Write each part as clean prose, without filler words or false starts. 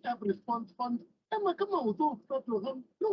have response fund. Emma, come on, so to him. No,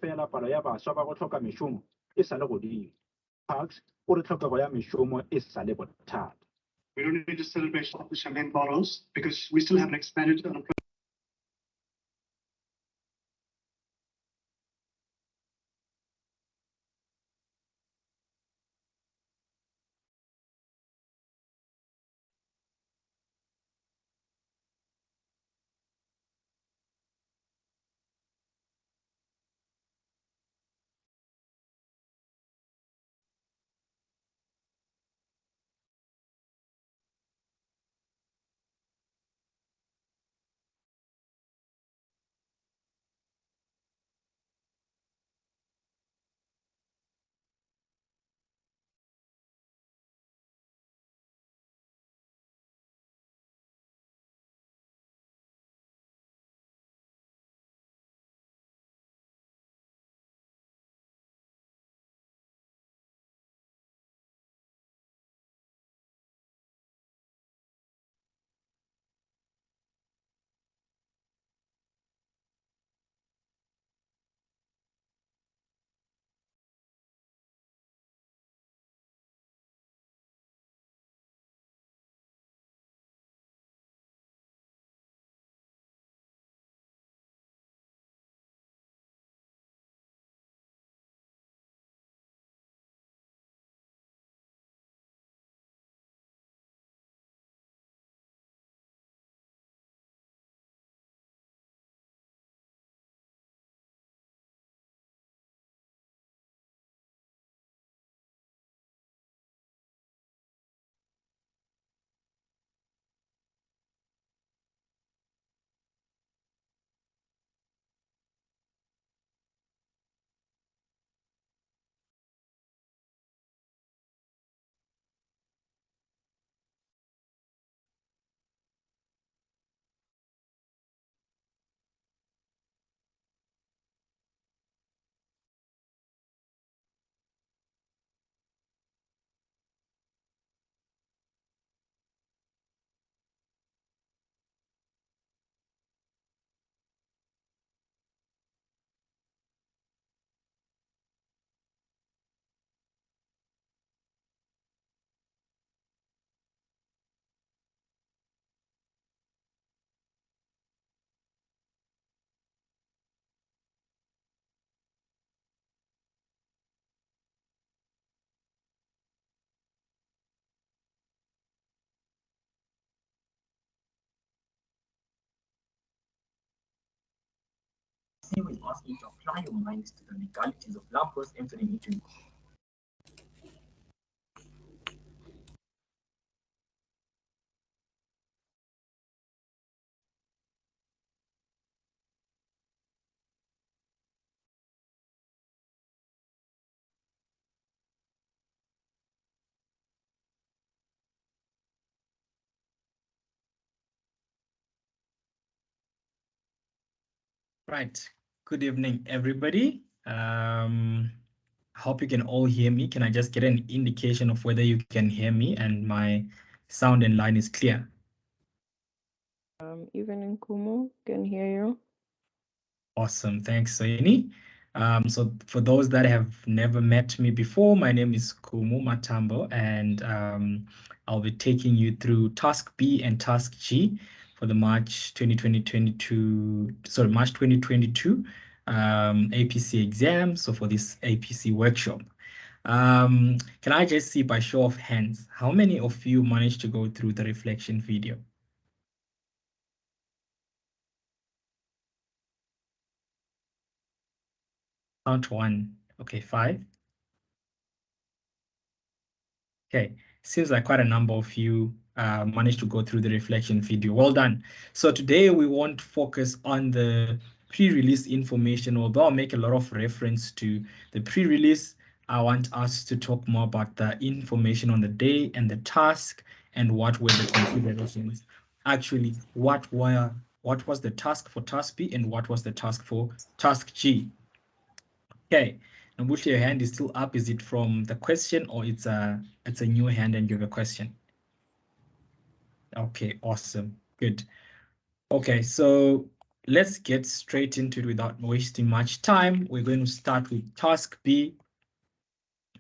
fela palo ya bašwa ba go tlhoka mešomo e sa le godimo. Parks o re tlhokego ya mešomo e sa le bothata. We don't need to celebrate off the champagne bottles because we still have an expanded unemployment. APC will ask you to apply your minds to the legalities of numbers entering into Right. Good evening, everybody. I hope you can all hear me. Can I just get an indication of whether you can hear me and my sound and line is clear? Even in Kumu, can hear you. Awesome. Thanks, Soini. So for those that have never met me before, my name is Kumu Matambo, and I'll be taking you through Task B and Task G for the March 2022 APC exam. So for this APC workshop. Can I just see by show of hands, how many of you managed to go through the reflection video? Count one. Okay, 5. Okay, seems like quite a number of you managed to go through the reflection video. Well done. So today we won't focus on the pre-release information, although I'll make a lot of reference to the pre-release. I want us to talk more about the information on the day and the task and what were the considerations. Actually, what was the task for task B and what was the task for task G? Okay, Nabushi, your hand is still up. Is it from the question or it's a new hand and you have a question? Okay, awesome, good. Okay, so let's get straight into it without wasting much time. We're going to start with task B.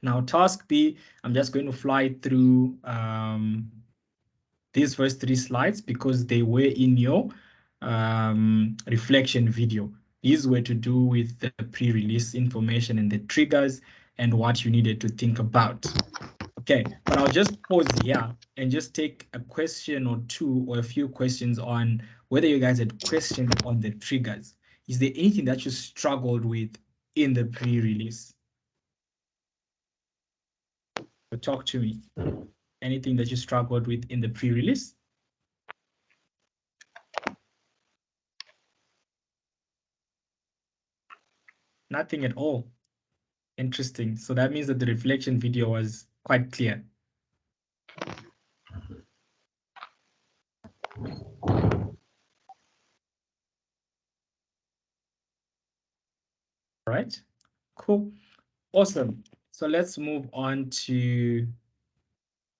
Now, task B, I'm just going to fly through these first 3 slides because they were in your reflection video. These were to do with the pre-release information and the triggers and what you needed to think about. Okay, but I'll just pause here and just take a question or two or a few questions on whether you guys had questions on the triggers. Is there anything that you struggled with in the pre-release? So talk to me. Anything that you struggled with in the pre-release? Nothing at all. Interesting. So that means that the reflection video was quite clear. All right, cool, awesome. So let's move on to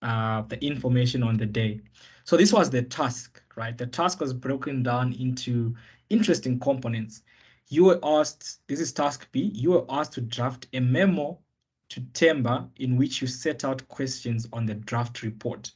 the information on the day. So this was the task, right? The task was broken down into interesting components. You were asked, this is task B, you were asked to draft a memo to Temba in which you set out questions on the draft report.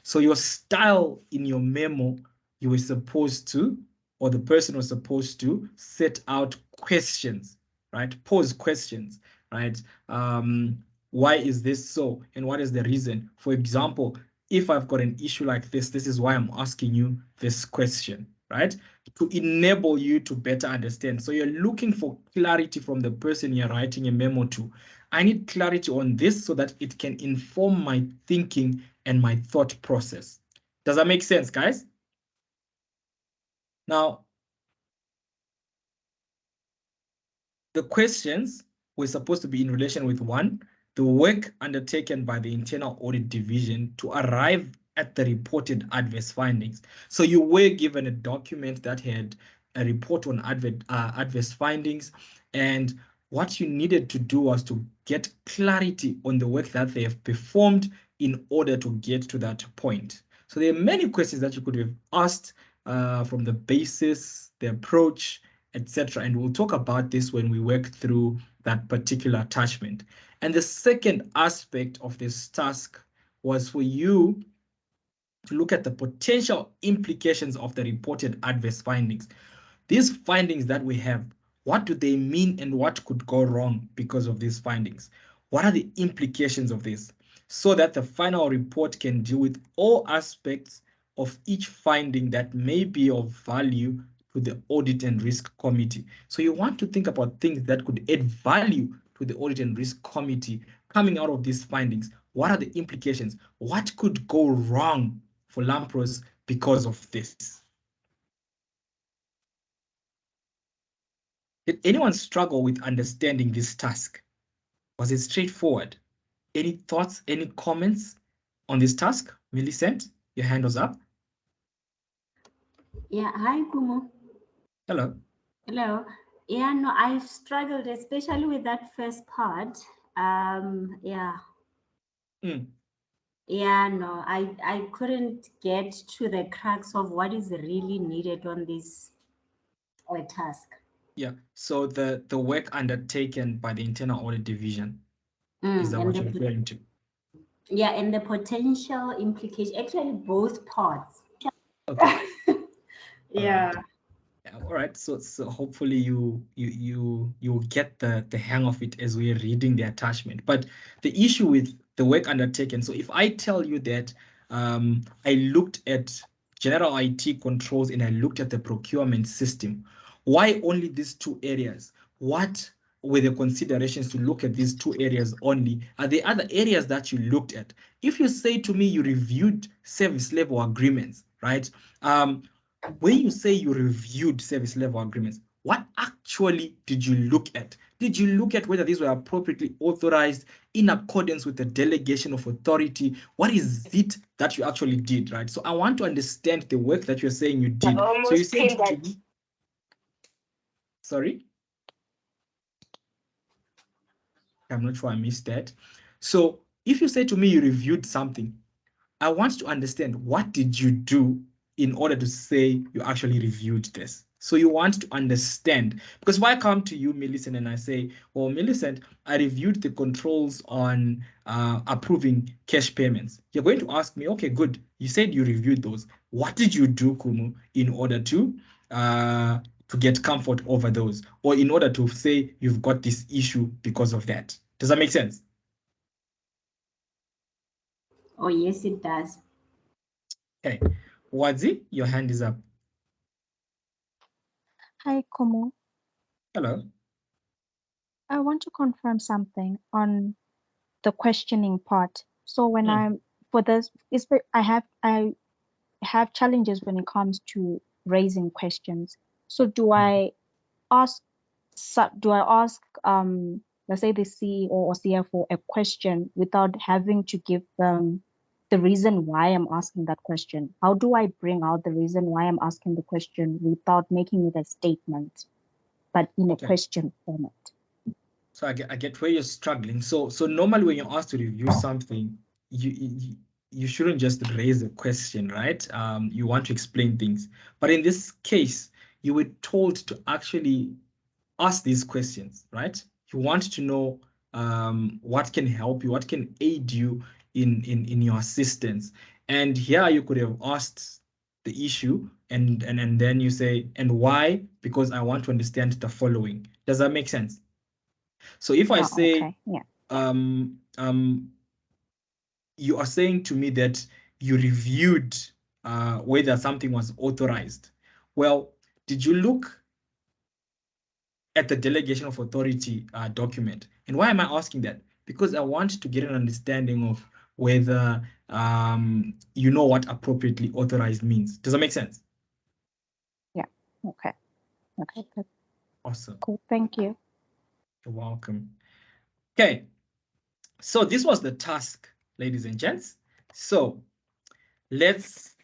So your style in your memo, you were supposed to, or the person was supposed to set out questions, right? Pose questions, right? Why is this so? And what is the reason? For example, if I've got an issue like this is why I'm asking you this question, right? To enable you to better understand. So you're looking for clarity from the person you're writing a memo to. I need clarity on this so that it can inform my thinking and my thought process. Does that make sense, guys? Now, the questions were supposed to be in relation with 1, the work undertaken by the internal audit division to arrive at the reported adverse findings. So you were given a document that had a report on adverse findings, and what you needed to do was to get clarity on the work that they have performed in order to get to that point. So there are many questions that you could have asked from the basis, the approach, etc. And we'll talk about this when we work through that particular attachment. And the second aspect of this task was for you to look at the potential implications of the reported adverse findings. These findings that we have, what do they mean and what could go wrong because of these findings? What are the implications of this? So that the final report can deal with all aspects of each finding that may be of value to the Audit and Risk Committee. So you want to think about things that could add value to the Audit and Risk Committee coming out of these findings. What are the implications? What could go wrong for Lampros because of this? Did anyone struggle with understanding this task? Was it straightforward? Any thoughts, any comments on this task? Millicent, your hand was up. Yeah, hi, Kumu. Hello. Hello. Yeah, no, I've struggled, especially with that first part. Yeah. Yeah, no, I couldn't get to the crux of what is really needed on this task. Yeah, so the work undertaken by the Internal Audit Division, is that what you're referring to? Yeah, and the potential implication, actually both parts. Okay. Yeah. All right. So hopefully you get the hang of it as we're reading the attachment. But the issue with the work undertaken, so if I tell you that I looked at general IT controls and I looked at the procurement system, why only these two areas? What were the considerations to look at these two areas only? Are there other areas that you looked at? If you say to me you reviewed service level agreements, right? When you say you reviewed service level agreements, what actually did you look at? Did you look at whether these were appropriately authorized in accordance with the delegation of authority? What is it that you actually did, right? So I want to understand the work that you're saying you did. So you said to me, sorry? I'm not sure I missed that. So if you say to me you reviewed something, I want to understand what did you do in order to say you actually reviewed this. So you want to understand, because if I come to you, Millicent, and I say, well, Millicent, I reviewed the controls on approving cash payments. You're going to ask me, okay, good. You said you reviewed those. What did you do, Kumu, in order to get comfort over those, or in order to say you've got this issue because of that? Does that make sense? Oh, yes, it does. Okay. Wazi, your hand is up. Hi, Kumu. Hello. I want to confirm something on the questioning part. So when I'm for this, I have challenges when it comes to raising questions. So do I ask let's say the CEO or CFO a question without having to give them the reason why I'm asking that question? How do I bring out the reason why I'm asking the question without making it a statement, but in a question format? So I get where you're struggling. So normally when you're asked to review something, you shouldn't just raise a question, right? You want to explain things. But in this case, you were told to actually ask these questions, right? You want to know what can help you, what can aid you in your assistance. And here you could have asked the issue and then you say, and why? Because I want to understand the following. Does that make sense? So if I say, okay. Yeah. You are saying to me that you reviewed whether something was authorized. Well, did you look at the delegation of authority document? And why am I asking that? Because I want to get an understanding of whether you know what appropriately authorized means. Does that make sense? Yeah. Okay. Good. Awesome. Cool. Thank you. You're welcome. Okay. So this was the task, ladies and gents. So let's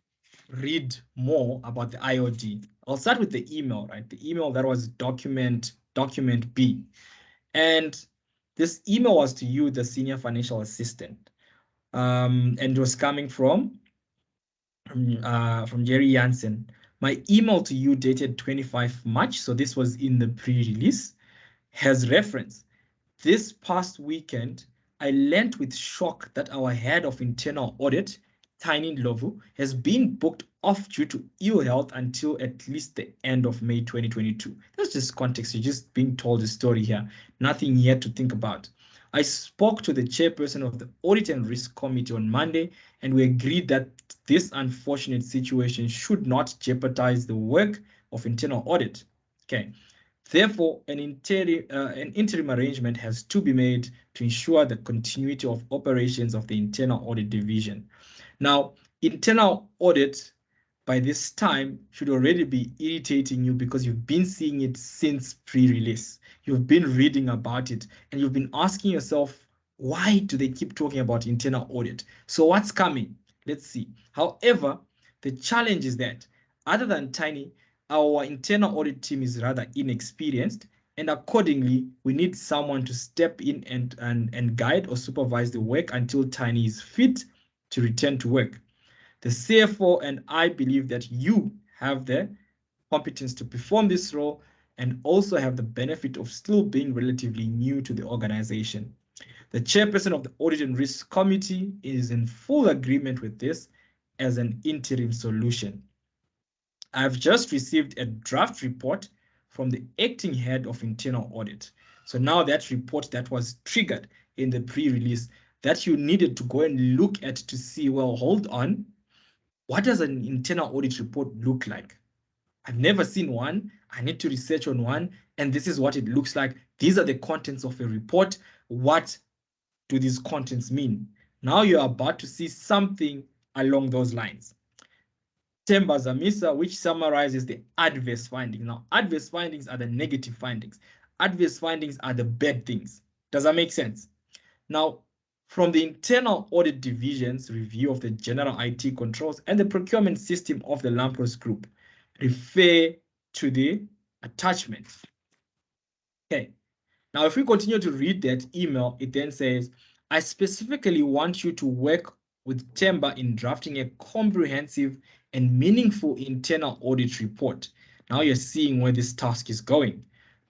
read more about the IOD. I'll start with the email, right? The email that was document B. And this email was to you, the senior financial assistant. And it was coming from Jerry Jansen. My email to you dated 25 March, so this was in the pre-release, has reference. This past weekend, I learnt with shock that our head of internal audit, Tiny Ndlovu, has been booked off due to ill health until at least the end of May 2022. That's just context. You're just being told the story here. Nothing yet to think about. I spoke to the chairperson of the Audit and Risk Committee on Monday, and we agreed that this unfortunate situation should not jeopardize the work of internal audit. Okay. Therefore, an interim arrangement has to be made to ensure the continuity of operations of the internal audit division. Now, internal audit by this time should already be irritating you because you've been seeing it since pre-release. You've been reading about it and you've been asking yourself, why do they keep talking about internal audit? So what's coming? Let's see. However, the challenge is that other than Tiny, our internal audit team is rather inexperienced, and accordingly, we need someone to step in and guide or supervise the work until Tiny is fit to return to work. The CFO and I believe that you have the competence to perform this role and also have the benefit of still being relatively new to the organization. The chairperson of the Audit and Risk Committee is in full agreement with this as an interim solution. I've just received a draft report from the acting head of internal audit. So now that report that was triggered in the pre-release that you needed to go and look at to see, well, hold on, what does an internal audit report look like? I've never seen one. I need to research on one, and this is what it looks like. These are the contents of a report. What do these contents mean? Now you're about to see something along those lines. Temba Zamisa, which summarizes the adverse findings. Now, adverse findings are the negative findings. Adverse findings are the bad things. Does that make sense? Now, from the internal audit division's review of the general IT controls and the procurement system of the Lampros Group, refer to the attachment. Okay. Now, if we continue to read that email, it then says, I specifically want you to work with Temba in drafting a comprehensive and meaningful internal audit report. Now you're seeing where this task is going,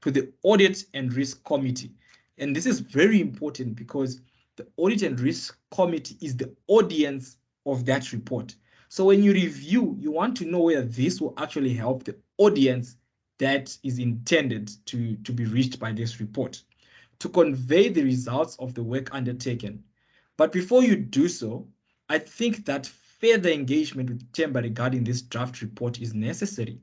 to the Audit and Risk Committee. And this is very important because the Audit and Risk Committee is the audience of that report. So when you review, you want to know whether this will actually help the audience that is intended to be reached by this report, to convey the results of the work undertaken. But before you do so, I think that further engagement with Temba regarding this draft report is necessary,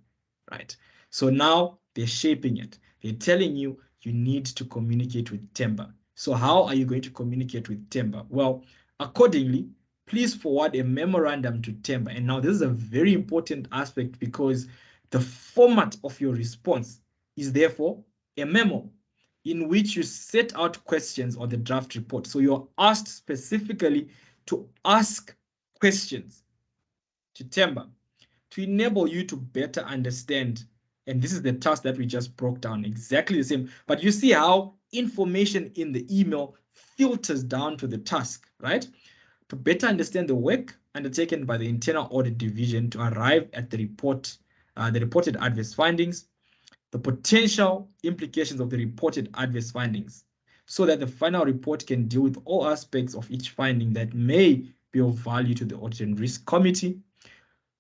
right? So now they're shaping it. They're telling you you need to communicate with Temba. So how are you going to communicate with Temba? Well, accordingly, please forward a memorandum to Temba. And now this is a very important aspect because the format of your response is therefore a memo in which you set out questions on the draft report. So you're asked specifically to ask questions to Temba to enable you to better understand. And this is the task that we just broke down, exactly the same. But you see how information in the email filters down to the task, right? To better understand the work undertaken by the internal audit division to arrive at the report, the reported adverse findings, the potential implications of the reported adverse findings, so that the final report can deal with all aspects of each finding that may be of value to the Audit and Risk Committee.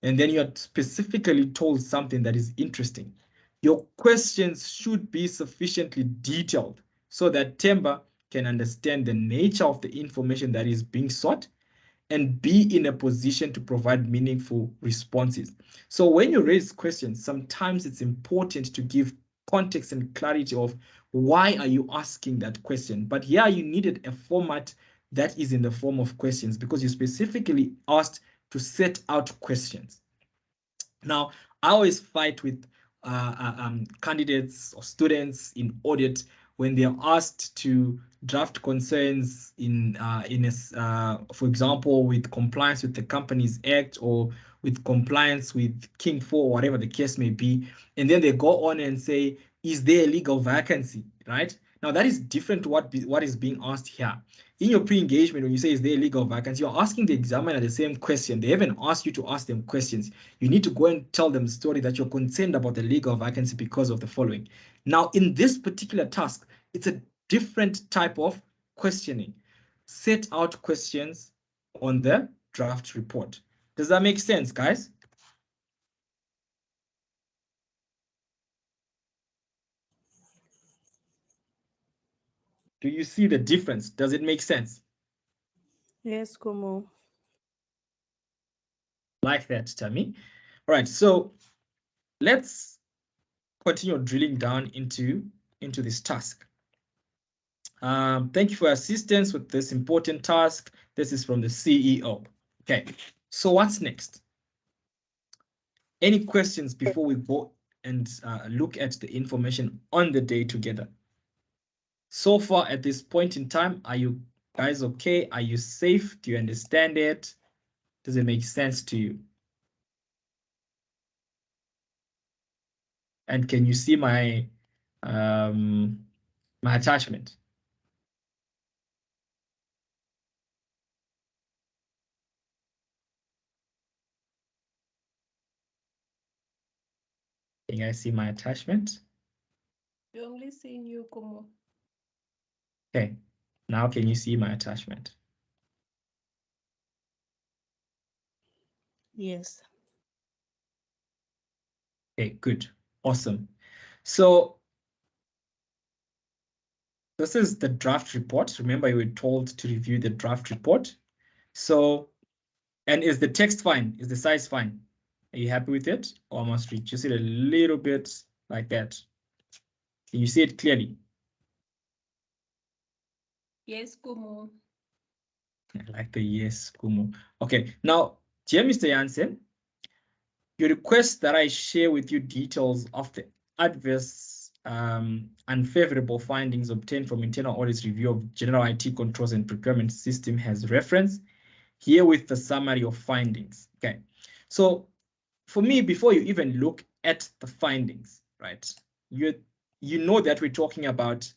And then you are specifically told something that is interesting. Your questions should be sufficiently detailed so that Temba can understand the nature of the information that is being sought and be in a position to provide meaningful responses. So when you raise questions, sometimes it's important to give context and clarity of why are you asking that question. But here you needed a format that is in the form of questions because you specifically asked to set out questions. Now, I always fight with candidates or students in audit when they are asked to draft concerns for example, with compliance with the Companies Act or with compliance with King 4, whatever the case may be, and then they go on and say, is there a legal vacancy, right? Now that is different to what is being asked here. In your pre-engagement, when you say is there a legal vacancy, you're asking the examiner the same question. They haven't asked you to ask them questions. You need to go and tell them the story that you're concerned about the legal vacancy because of the following. Now, in this particular task, it's a different type of questioning. Set out questions on the draft report. Does that make sense, guys? Do you see the difference? Does it make sense? Yes, Kumu. Like that, Tammy. All right, so let's continue drilling down into this task. Thank you for your assistance with this important task. This is from the CEO. Okay, so what's next? Any questions before we go and look at the information on the day together? So far at this point in time, are you guys okay? Are you safe? Do you understand it? Does it make sense to you? And can you see my my attachment? Can you guys see my attachment? We're only seeing you, Kumu. Okay, now can you see my attachment? Yes. Okay, good, awesome. So this is the draft report. Remember, you were told to review the draft report. So, and is the text fine? Is the size fine? Are you happy with it? Or I must reduce it a little bit like that? Can you see it clearly? Yes, Kumu. I like the yes, Kumu. Okay, now, dear Mr. Jansen, you request that I share with you details of the adverse unfavorable findings obtained from internal audit's review of general IT controls and procurement system has reference here with the summary of findings. Okay, so for me, before you even look at the findings, right, you know that we're talking about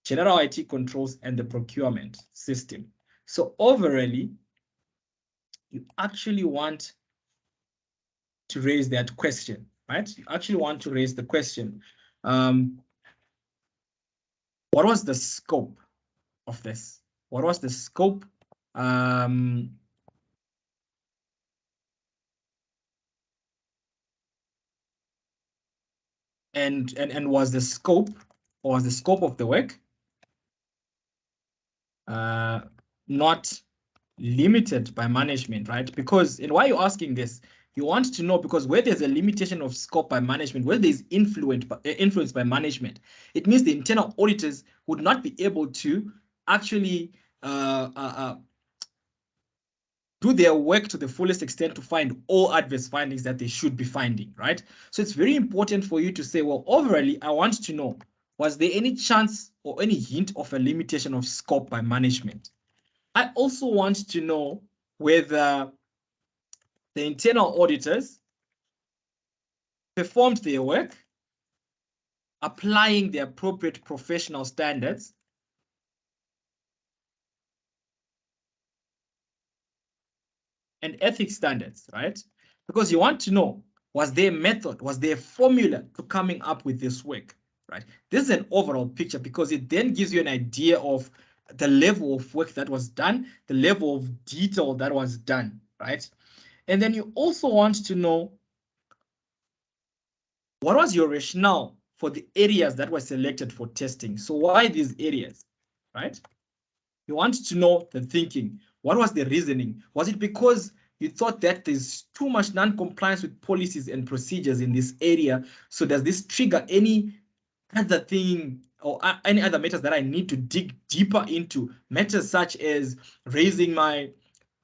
general IT controls and the procurement system. So overall, you actually want to raise that question, right? You actually want to raise the question. What was the scope of this? What was the scope? And was the scope, or was the scope of the work not limited by management, right? Because, and why are you asking this? You want to know, because where there's a limitation of scope by management, where there's influence by management, it means the internal auditors would not be able to actually do their work to the fullest extent to find all adverse findings that they should be finding, right? So it's very important for you to say, well, overall, I want to know, was there any chance or any hint of a limitation of scope by management? I also want to know whether the internal auditors performed their work, applying the appropriate professional standards, and ethics standards, right? Because you want to know, was there a method, was there a formula to coming up with this work, right? This is an overall picture because it then gives you an idea of the level of work that was done, the level of detail that was done, right? And then you also want to know, what was your rationale for the areas that were selected for testing? So why these areas, right? You want to know the thinking. What was the reasoning? Was it because you thought that there's too much non-compliance with policies and procedures in this area? So does this trigger any other thing or any other matters that I need to dig deeper into? Matters such as raising my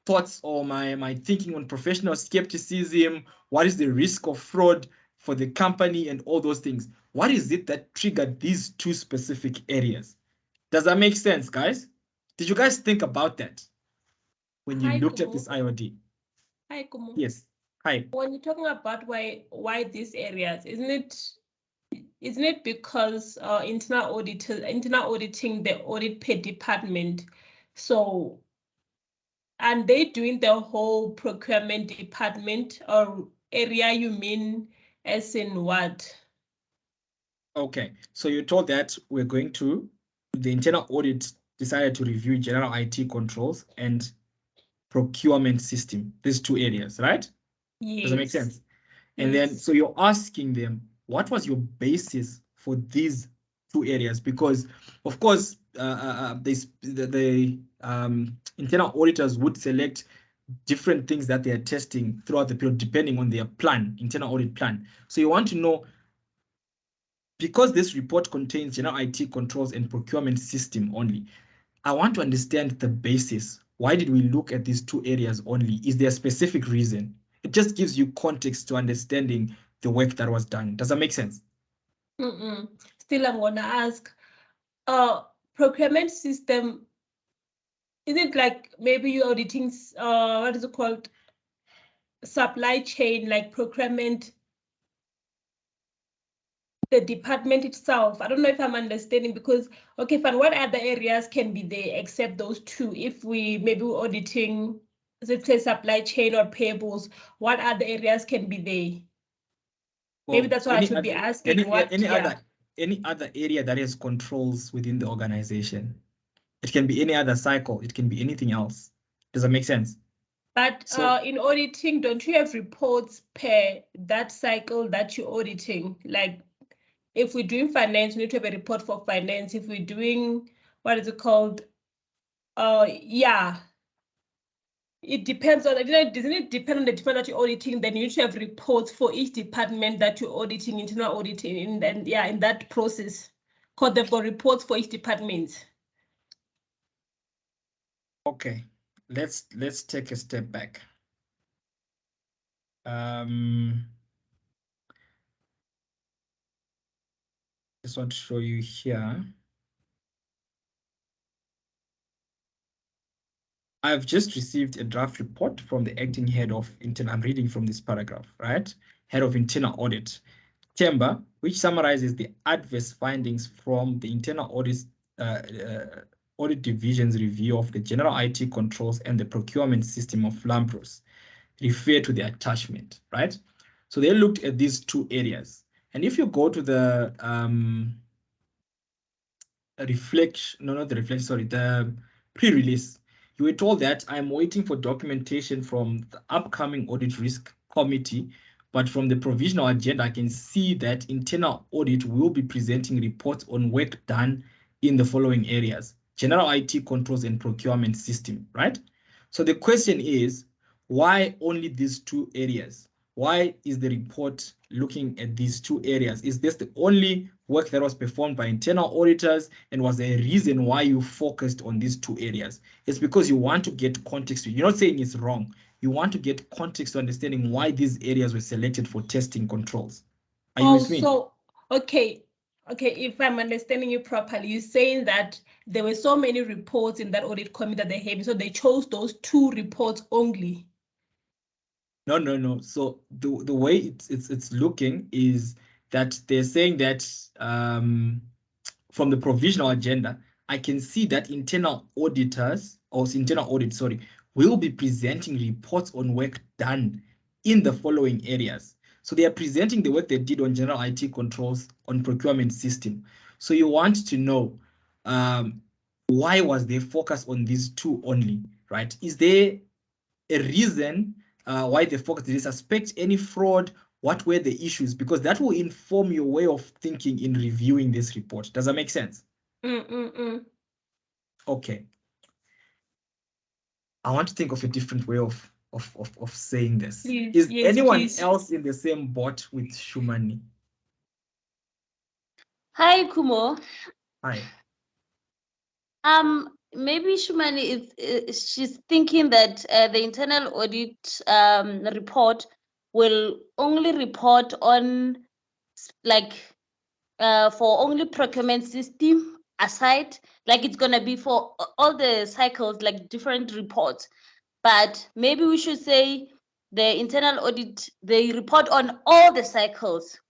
thoughts or my thinking on professional skepticism. What is the risk of fraud for the company and all those things? What is it that triggered these two specific areas? Does that make sense, guys? Did you guys think about that when you looked at this IOD? Hi, Kumu. Yes. Hi. When you're talking about why these areas, isn't it because internal auditing the audit per department? So, and they doing the whole procurement department or area, you mean as in what? Okay, so you're told that we're going to, the internal audit decided to review general IT controls and procurement system, these two areas, right? Yes. Does that make sense? And Yes. then, so you're asking them, what was your basis for these two areas? Because, of course, the internal auditors would select different things that they are testing throughout the period, depending on their plan, internal audit plan. So you want to know because this report contains general IT controls and procurement system only, I want to understand the basis. Why did we look at these two areas only? Is there a specific reason? It just gives you context to understanding the work that was done. Does that make sense? Still, I'm gonna ask, procurement system, is it like maybe you're auditing, what is it called? Supply chain, like procurement, the department itself. I don't know if I'm understanding, because, okay, fine, what other areas can be there except those two? If we maybe we're auditing, let's say supply chain or payables, what other areas can be there? Maybe that's what I should be asking. Any other area that has controls within the organization. It can be any other cycle. It can be anything else. Does that make sense? But in auditing, don't you have reports per that cycle that you're auditing? Like, if we're doing finance, we need to have a report for finance. If we're doing, what is it called? Yeah. It depends on, doesn't it depend on the department that you're auditing? Then you need to have reports for each department that you're auditing, internal auditing, and yeah, in that process, because they've got reports for each department. Okay, let's take a step back. Just want to show you here. I've just received a draft report from the acting head of internal. I'm reading from this paragraph, right? Head of internal audit, Temba, which summarizes the adverse findings from the internal audit division's review of the general IT controls and the procurement system of Lampros. Refer to the attachment, right? So they looked at these two areas. And if you go to the the pre-release, you were told that I'm waiting for documentation from the upcoming audit risk committee, but from the provisional agenda, I can see that internal audit will be presenting reports on work done in the following areas: general IT controls and procurement system, right? So the question is, why only these two areas? Why is the report looking at these two areas? Is this the only work that was performed by internal auditors, and was there a reason why you focused on these two areas? It's because you want to get context. You're not saying it's wrong. You want to get context to understanding why these areas were selected for testing controls. Are you with me? So, okay, if I'm understanding you properly, you're saying that there were so many reports in that audit committee that they had, so they chose those two reports only. No. So the way it's looking is that they're saying that from the provisional agenda, I can see that internal auditors, or internal audit, will be presenting reports on work done in the following areas. So they are presenting the work they did on general IT controls, on procurement system. So you want to know why was they focused on these two only, right? Is there a reason why they focused? Did they suspect any fraud? What were the issues? Because that will inform your way of thinking in reviewing this report. Does that make sense? Okay. I want to think of a different way of saying this. Is anyone else in the same boat with Shumani? Hi, Kumo. Hi. Maybe Shumani is she's thinking that the internal audit report will only report on like for only procurement system aside, like it's gonna be for all the cycles, like different reports. But maybe we should say the internal audit, they report on all the cycles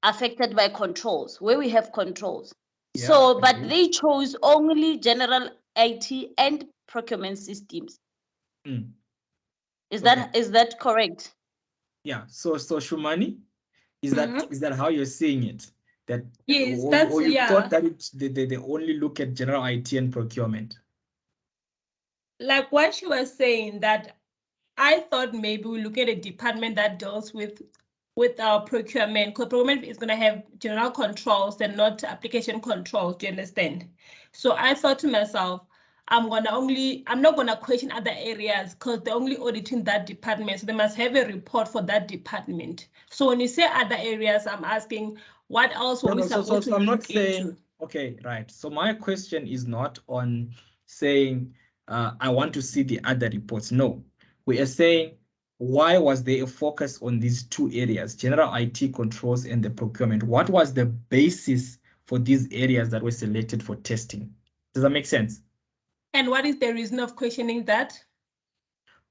affected by controls, where we have controls. Yeah, so, but they chose only general IT and procurement systems. Is that correct? Yeah. So Shumani, is that how you're seeing it? That yes, or you thought that they only look at general IT and procurement? Like what you were saying, that I thought maybe we look at a department that deals with our procurement, because procurement is going to have general controls and not application controls. Do you understand? So I thought to myself, I'm not gonna question other areas because they're only auditing that department. So they must have a report for that department. So when you say other areas, I'm asking, What else were we supposed to I'm not look into? saying, okay, right. So my question is not on saying I want to see the other reports. No, we are saying, why was there a focus on these two areas, general IT controls and the procurement? What was the basis for these areas that were selected for testing? Does that make sense? And what is the reason of questioning that?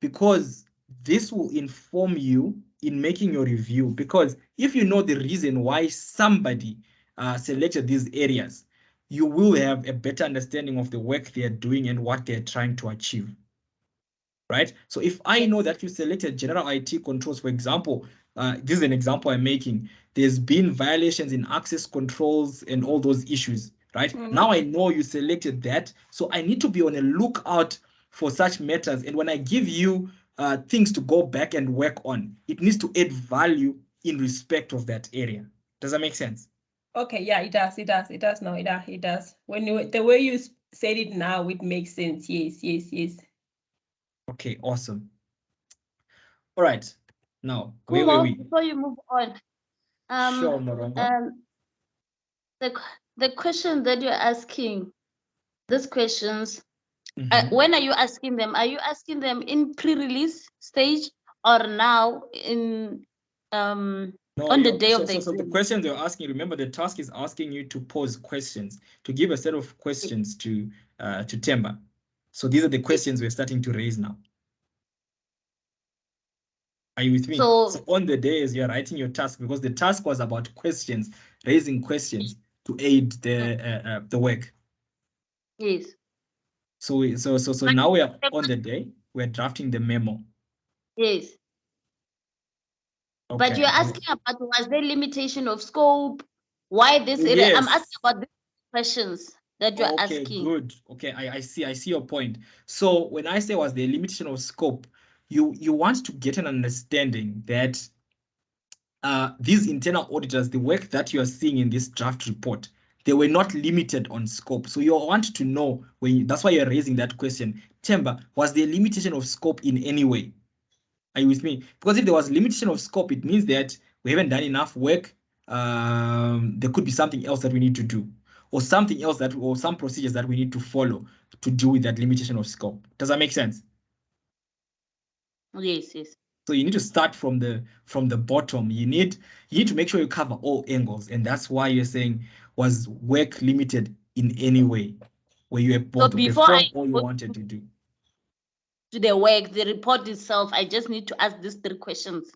Because this will inform you in making your review. Because if you know the reason why somebody selected these areas, you will have a better understanding of the work they are doing and what they're trying to achieve. Right? So if I know that you selected general IT controls, for example, this is an example I'm making, there's been violations in access controls and all those issues, right? Now I know you selected that, so I need to be on a lookout for such matters. And when I give you things to go back and work on, it needs to add value in respect of that area. Does that make sense? Okay, yeah, it does. It does. No, it does. When the way you said it now, it makes sense. Yes. Okay, awesome. All right. Now, Cool, where were we? before you move on, Sure, Moronga. the question that you're asking, these questions, Mhm. when are you asking them? Are you asking them in pre-release stage or now in No, on the day of the so the exam? questions you're asking, remember the task is asking you to pose questions, to give a set of questions to Temba. So these are the questions we're starting to raise now. Are you with me? So on the day as you're writing your task, because the task was about questions, raising questions to aid the work. yes. So now we are on the day, we're drafting the memo. Yes. Okay. But you're asking about, was there limitation of scope? Why this area? Yes. I'm asking about the questions that you're Okay, asking. good. Okay, I see your point. So when I say was the limitation of scope, you want to get an understanding that these internal auditors, the work that you are seeing in this draft report, they were not limited on scope. So you want to know, that's why you're raising that question. Temba, was there a limitation of scope in any way? Are you with me? Because if there was limitation of scope, it means that we haven't done enough work. There could be something else that we need to do, or something else or some procedures that we need to follow to deal with that limitation of scope. Does that make sense? Yes. So you need to start from the bottom. You need to make sure you cover all angles, and that's why you're saying, was work limited in any way, where you have both before I all you wanted to do. To the work, the report itself, I just need to ask these 3 questions.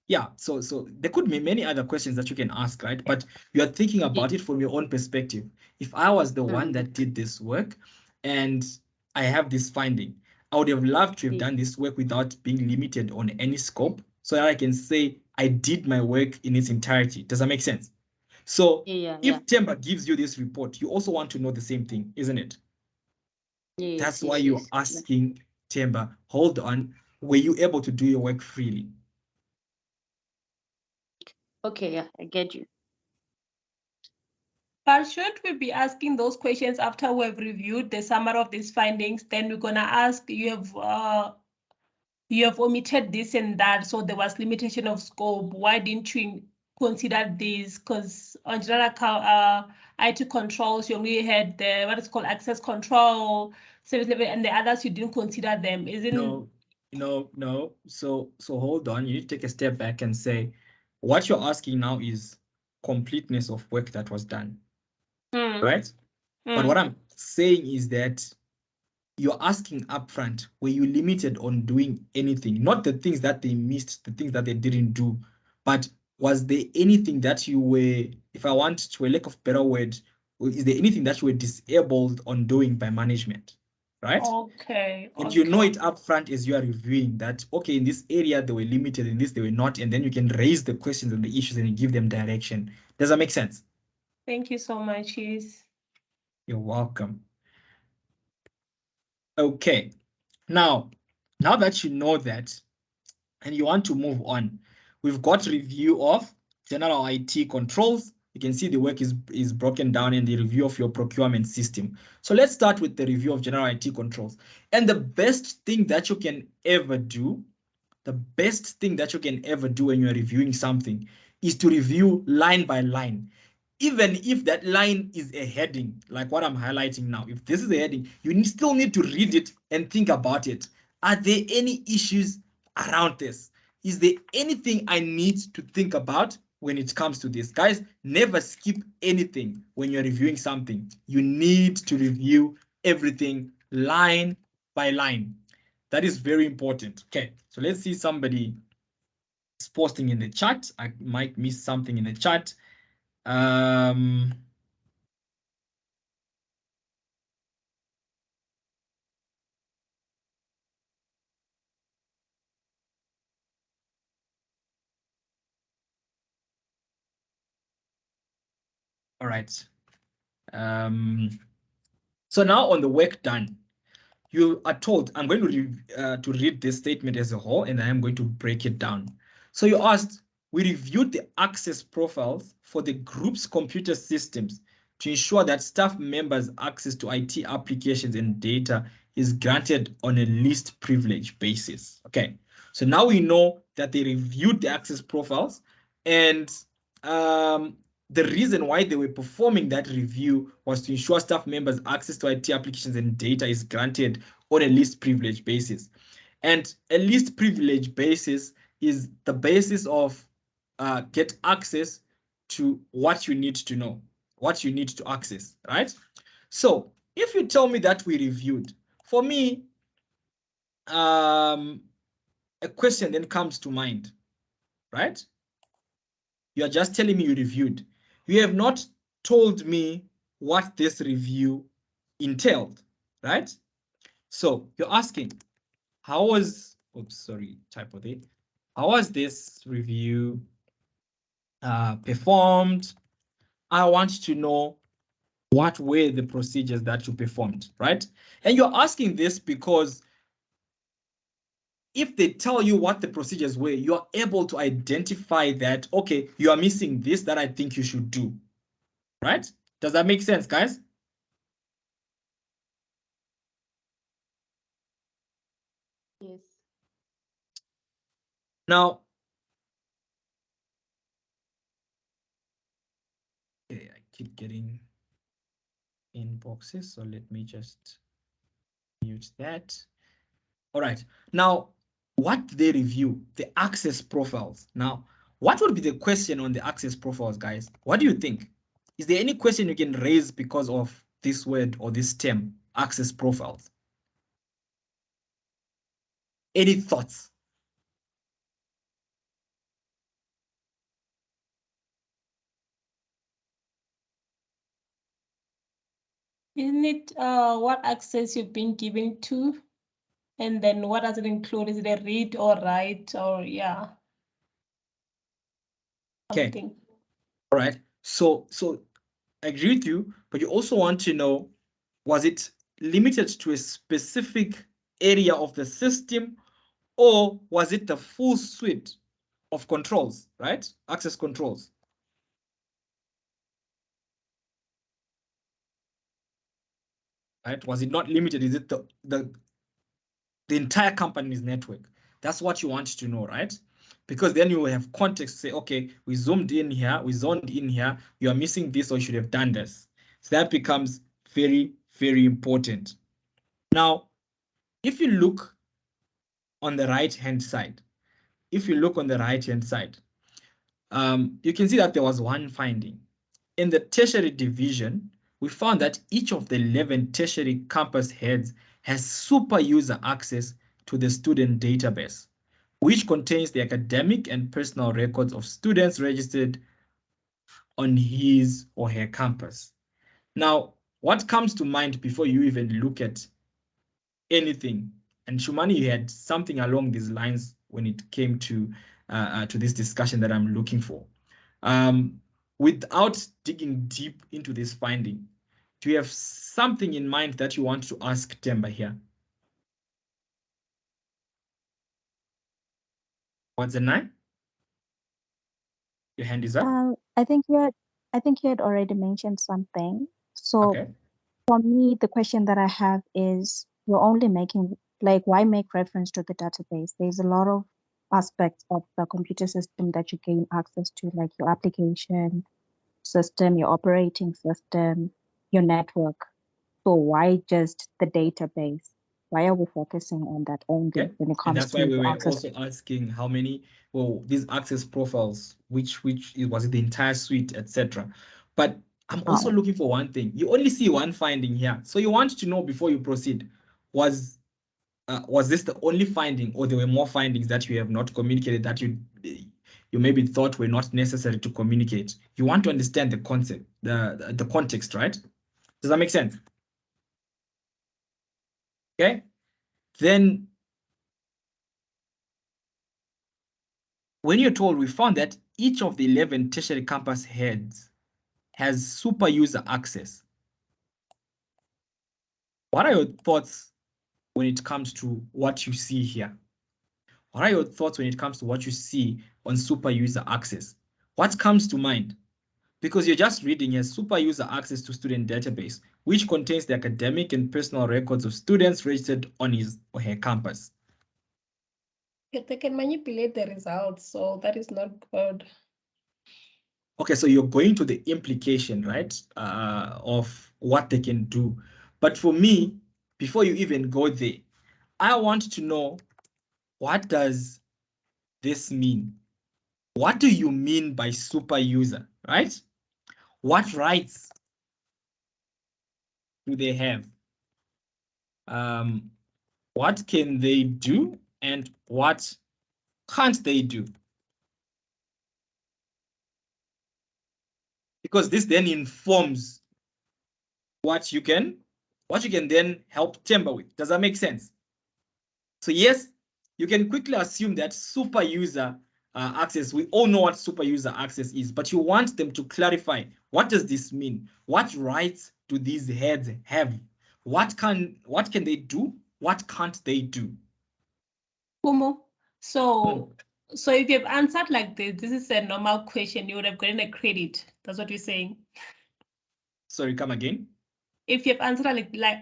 Yeah, so there could be many other questions that you can ask, right? But you're thinking about it from your own perspective. If I was the one that did this work and I have this finding, I would have loved to have done this work without being limited on any scope, so that I can say I did my work in its entirety. Does that make sense? So if Temba gives you this report, you also want to know the same thing, isn't it? Yes, that's why you're asking Temba, hold on, were you able to do your work freely? Okay, yeah, I get you. But should we be asking those questions after we've reviewed the summary of these findings? Then we're gonna ask, you have omitted this and that, so there was limitation of scope. Why didn't you consider this? Because on general IT controls, you only had the what is called access control, service level, and the others you didn't consider them. Isn't No. So hold on. You need to take a step back and say, what you're asking now is completeness of work that was done, right? But what I'm saying is that you're asking upfront, were you limited on doing anything? Not the things that they missed, the things that they didn't do, but was there anything that you were, if I want to a lack of better word, is there anything that you were disabled on doing by management, right? Okay. And you know it upfront as you are reviewing that, okay, in this area they were limited, in this they were not, and then you can raise the questions and the issues and you give them direction. Does that make sense? Thank you so much. Yes. You're welcome. Okay, now that you know that and you want to move on, we've got review of general IT controls. You can see the work is broken down in the review of your procurement system. So let's start with the review of general IT controls. And the best thing that you can ever do, when you're reviewing something, is to review line by line. Even if that line is a heading, like what I'm highlighting now, if this is a heading, you still need to read it and think about it. Are there any issues around this? Is there anything I need to think about when it comes to this? Guys, never skip anything when you're reviewing something. You need to review everything line by line. That is very important. Okay, so let's see somebody is posting in the chat. I might miss something in the chat. All right. So now on the work done, you are told, I'm going to read this statement as a whole, and I am going to break it down. So you asked, we reviewed the access profiles for the group's computer systems to ensure that staff members' access to IT applications and data is granted on a least privilege basis. Okay, so now we know that they reviewed the access profiles, and the reason why they were performing that review was to ensure staff members' access to IT applications and data is granted on a least privilege basis. And a least privilege basis is the basis of get access to what you need to know, what you need to access, right? So if you tell me that we reviewed, for me, a question then comes to mind, right? You are just telling me you reviewed. You have not told me what this review entailed, right? So you're asking, how was, oops, sorry, typo there. How was this review performed? I want to know what were the procedures that you performed, right? And you're asking this because if they tell you what the procedures were, you're able to identify that, okay, you are missing this that I think you should do, right? Does that make sense, guys? Yes. Now, okay, I keep getting inboxes, so let me just mute that. All right. Now, what do they review? The access profiles. Now, what would be the question on the access profiles, guys? What do you think? Is there any question you can raise because of this word or this term, access profiles? Any thoughts? Isn't it what access you've been given to? And then what does it include? Is it a read or write or yeah? Okay. Something. All right. So I agree with you, but you also want to know, was it limited to a specific area of the system, or was it the full suite of controls, right? Access controls. Right? Was it not limited? Is it the entire company's network? That's what you want to know, right? Because then you will have context to say, okay, we zoomed in here, we zoned in here, you are missing this, or you should have done this. So that becomes very, very important. Now, if you look on the right-hand side, you can see that there was one finding. In the tertiary division, we found that each of the 11 tertiary campus heads has super user access to the student database, which contains the academic and personal records of students registered on his or her campus. Now, what comes to mind before you even look at anything? And Shumani, you had something along these lines when it came to this discussion that I'm looking for. Without digging deep into this finding, do you have something in mind that you want to ask Temba here? What's the nine? Your hand is up. I think you had already mentioned something. So Okay. for me, the question that I have is, you're only making, like, why make reference to the database? There's a lot of aspects of the computer system that you gain access to, like your application system, your operating system, your network. So why just the database? Why are we focusing on that only when it And comes that's to why we were access? also asking how many, well, these access profiles, which was it the entire suite, etc. But I'm also looking for one thing. You only see one finding here. So you want to know before you proceed, was this the only finding, or there were more findings that you have not communicated that you maybe thought were not necessary to communicate? You want to understand the concept, the context, right? Does that make sense? Okay. Then when you're told, we found that each of the 11 tertiary campus heads has super user access. What are your thoughts when it comes to what you see here? What are your thoughts when it comes to what you see on super user access? What comes to mind? Because you're just reading here, super user access to student database, which contains the academic and personal records of students registered on his or her campus. They can manipulate the results, so that is not good. Okay, so you're going to the implication, right, of what they can do. But for me, before you even go there, I want to know, what does this mean? What do you mean by super user, right? What rights do they have? What can they do and what can't they do? Because this then informs what you can then help Timber with. Does that make sense? So yes, you can quickly assume that super user access, we all know what super user access is, but you want them to clarify, what does this mean? What rights do these heads have? What can they do? What can't they do? Kumu, so if you've answered like this is a normal question, you would have gotten a credit. That's what you're saying. Sorry, come again. If you've answered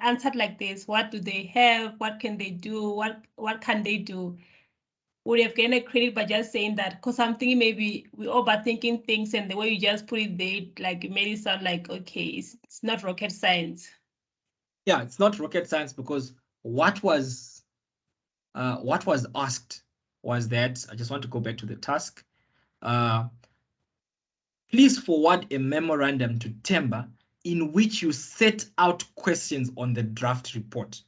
answered like this, what do they have? What can they do? What can they do? Would have gained a credit by just saying that, because I'm thinking maybe we're overthinking things, and the way you just put it there, like it made it sound like, okay, it's not rocket science. Yeah, it's not rocket science, because what was asked was that, I just want to go back to the task. Please forward a memorandum to Temba in which you set out questions on the draft report.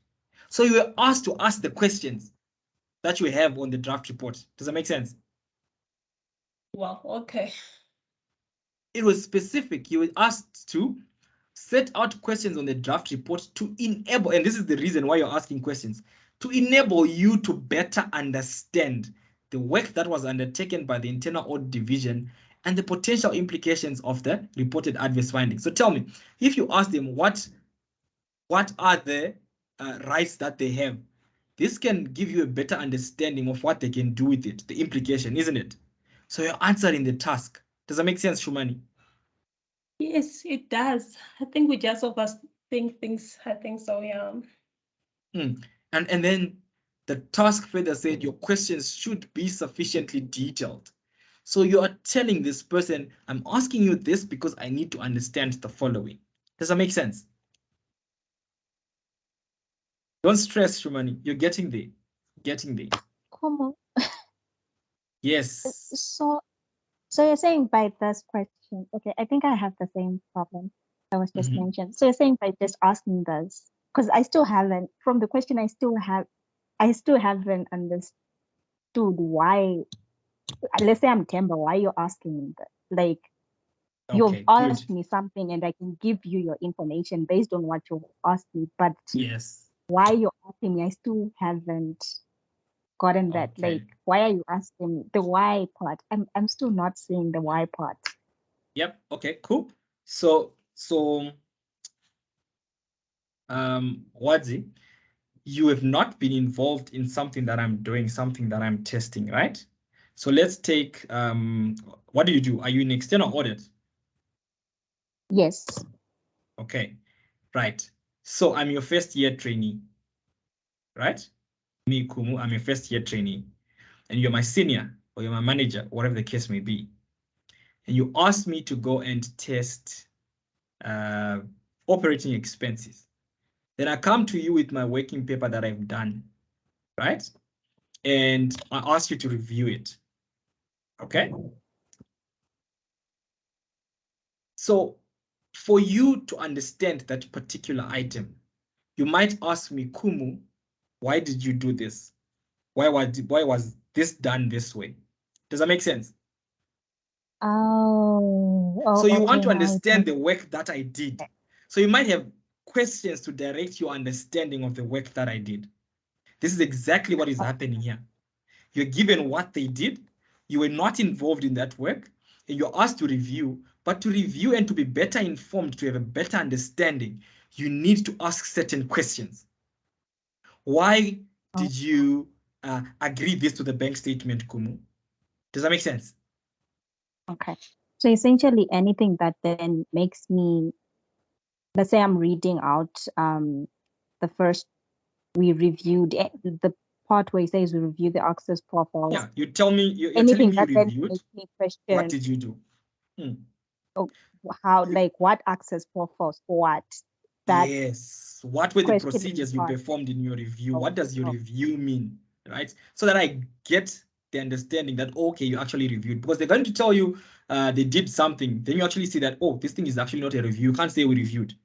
So you were asked to ask the questions that you have on the draft report. Does that make sense? Wow, okay. It was specific. You were asked to set out questions on the draft report to enable, and this is the reason why you're asking questions, to enable you to better understand the work that was undertaken by the Internal Audit Division and the potential implications of the reported adverse findings. So tell me, if you ask them what are the rights that they have, this can give you a better understanding of what they can do with it, the implication, isn't it? So you're answering the task. Does that make sense, Shumani? Yes, it does. I think we just overthink things. I think so, yeah. And then the task further said your questions should be sufficiently detailed. So you are telling this person, I'm asking you this because I need to understand the following. Does that make sense? Don't stress, Shumani. You're getting there. Getting there. Como. Yes. So you're saying by this question, okay, I think I have the same problem that was just mentioned. So you're saying by just asking this, because I still haven't, from the question, I still haven't understood why, let's say I'm Temba, why you're asking me that? Like, you've asked me something and I can give you your information based on what you've asked me, but yes, why you're asking me, I still haven't gotten that. Okay. Like, why are you asking me the why part? I'm still not seeing the why part. Yep. Okay, cool. So Wadzi, you have not been involved in something that I'm doing, something that I'm testing, right? So let's take, what do you do? Are you in external audit? Yes. Okay, right. So I'm your first year trainee, right? Me, Kumu, I'm your first year trainee. and you're my senior or you're my manager, whatever the case may be, and you ask me to go and test operating expenses, then I come to you with my working paper that I've done, right? And I ask you to review it. Okay? So for you to understand that particular item, you might ask me, Kumu, why did you do this? Why was this done this way? Does that make sense? So you want to understand the work that I did. So you might have questions to direct your understanding of the work that I did. This is exactly what is happening here. You're given what they did. You were not involved in that work, and you're asked to review. But to review and to be better informed, to have a better understanding, you need to ask certain questions. Why did you agree this to the bank statement, Kumu? Does that make sense? Okay. So essentially anything that then makes me, let's say I'm reading out the first, we reviewed the part where it says we review the access profiles. Yeah, you tell me, you're Anything telling me you that then reviewed. makes me question, What did you do? how, like what access profiles for what? That Yes. What were the questioning procedures you part. performed in your review? Oh, What does your oh. review mean? Right? So that I get the understanding that, okay, you actually reviewed. Because they're going to tell you they did something. Then you actually see that, oh, this thing is actually not a review. You can't say we reviewed.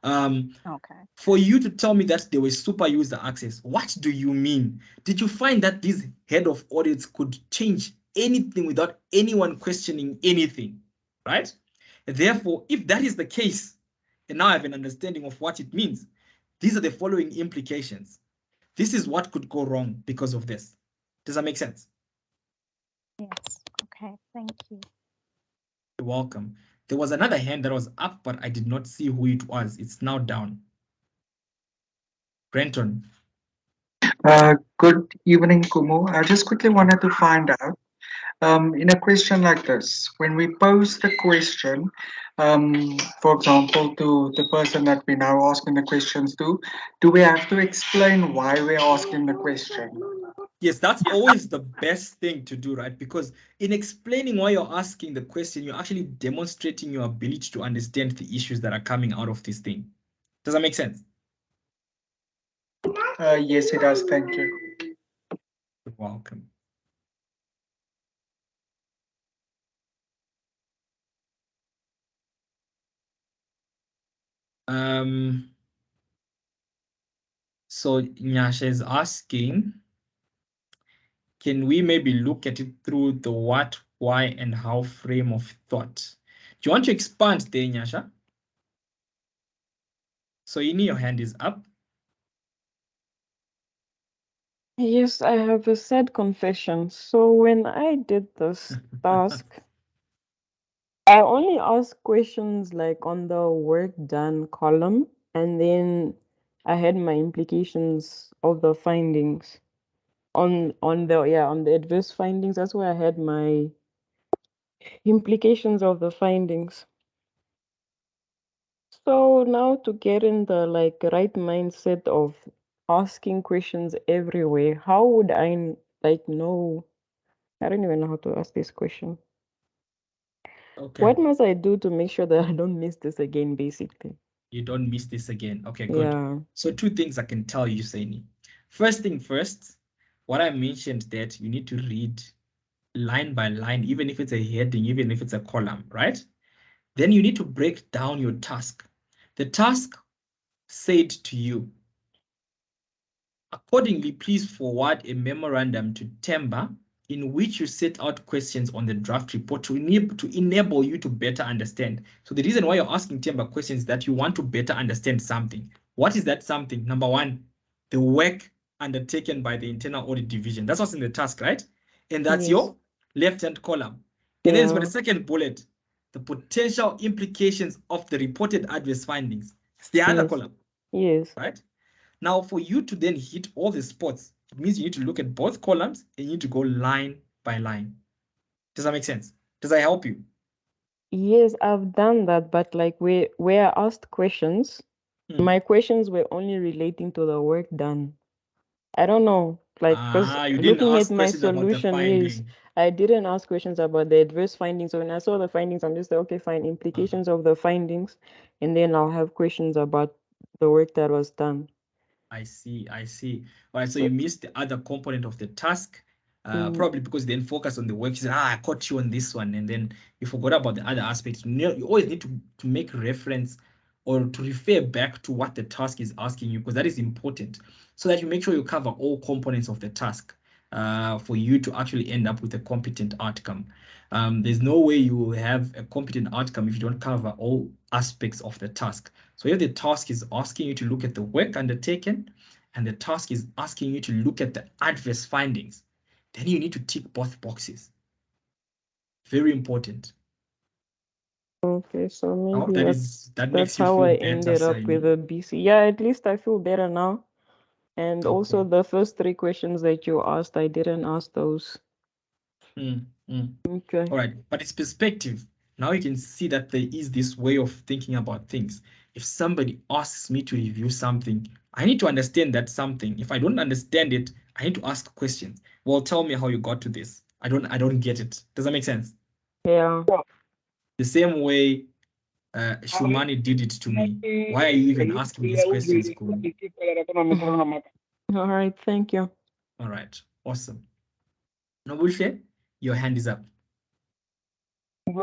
Okay. For you to tell me that there was super user access, what do you mean? Did you find that these head of audits could change anything without anyone questioning anything? Right? Therefore, if that is the case, and now I have an understanding of what it means, these are the following implications. This is what could go wrong because of this. Does that make sense? Yes. Okay. Thank you. You're welcome. There was another hand that was up, but I did not see who it was. It's now down. Brenton. Good evening, Kumu. I just quickly wanted to find out, in a question like this, when we pose the question, for example, to the person that we're now asking the questions to, do we have to explain why we're asking the question? Yes, that's always the best thing to do, right? Because in explaining why you're asking the question, you're actually demonstrating your ability to understand the issues that are coming out of this thing. Does that make sense? Yes, it does. Thank you. You're welcome. So Nyasha is asking, can we maybe look at it through the what, why, and how frame of thought? Do you want to expand there, Nyasha? So Ini, your hand is up. Yes, I have a sad confession. So when I did this task, I only asked questions like on the work done column, and then I had my implications of the findings on the adverse findings. That's where I had my implications of the findings. So now to get in the right mindset of asking questions everywhere, how would I know? I don't even know how to ask this question. Okay. What must I do to make sure that I don't miss this again, basically? You don't miss this again. Okay, good. Yeah. So two things I can tell you, Saini. First thing first, what I mentioned that you need to read line by line, even if it's a heading, even if it's a column, right? Then you need to break down your task. The task said to you, accordingly, please forward a memorandum to Temba in which you set out questions on the draft report to enable you to better understand. So the reason why you're asking Temba questions is that you want to better understand something. What is that something? Number one, the work undertaken by the internal audit division. That's what's in the task, right? And that's your left-hand column. And then for the second bullet, the potential implications of the reported adverse findings. It's the other column. Yes. Right? Now, for you to then hit all the spots, it means you need to look at both columns and you need to go line by line. Does that make sense? Does that help you? Yes, I've done that, but where I asked questions, my questions were only relating to the work done. I don't know, Like, because You didn't looking ask at my questions about the solution, yes, finding. I didn't ask questions about the adverse findings. So when I saw the findings, I'm just like, okay, fine, implications of the findings, and then I'll have questions about the work that was done. I see. All right, so you missed the other component of the task, probably because you then focus on the work. You said, I caught you on this one, and then you forgot about the other aspects. You always need to make reference or to refer back to what the task is asking you, because that is important, so that you make sure you cover all components of the task for you to actually end up with a competent outcome. There's no way you will have a competent outcome if you don't cover all aspects of the task. So if the task is asking you to look at the work undertaken, and the task is asking you to look at the adverse findings, then you need to tick both boxes. Very important. Okay, so I hope maybe that makes that's you how feel I better, ended up with a BC. Yeah, at least I feel better now. And also Okay. the first 3 questions that you asked, I didn't ask those. Okay. All right, but it's perspective. Now you can see that there is this way of thinking about things. If somebody asks me to review something, I need to understand that something. If I don't understand it, I need to ask questions. Well, tell me how you got to this. I don't get it. Does that make sense? Yeah. The same way Shumani did it to me. Why are you even asking these questions, Kumi? All right, thank you. All right, awesome. Nobuhle, your hand is up. Yes.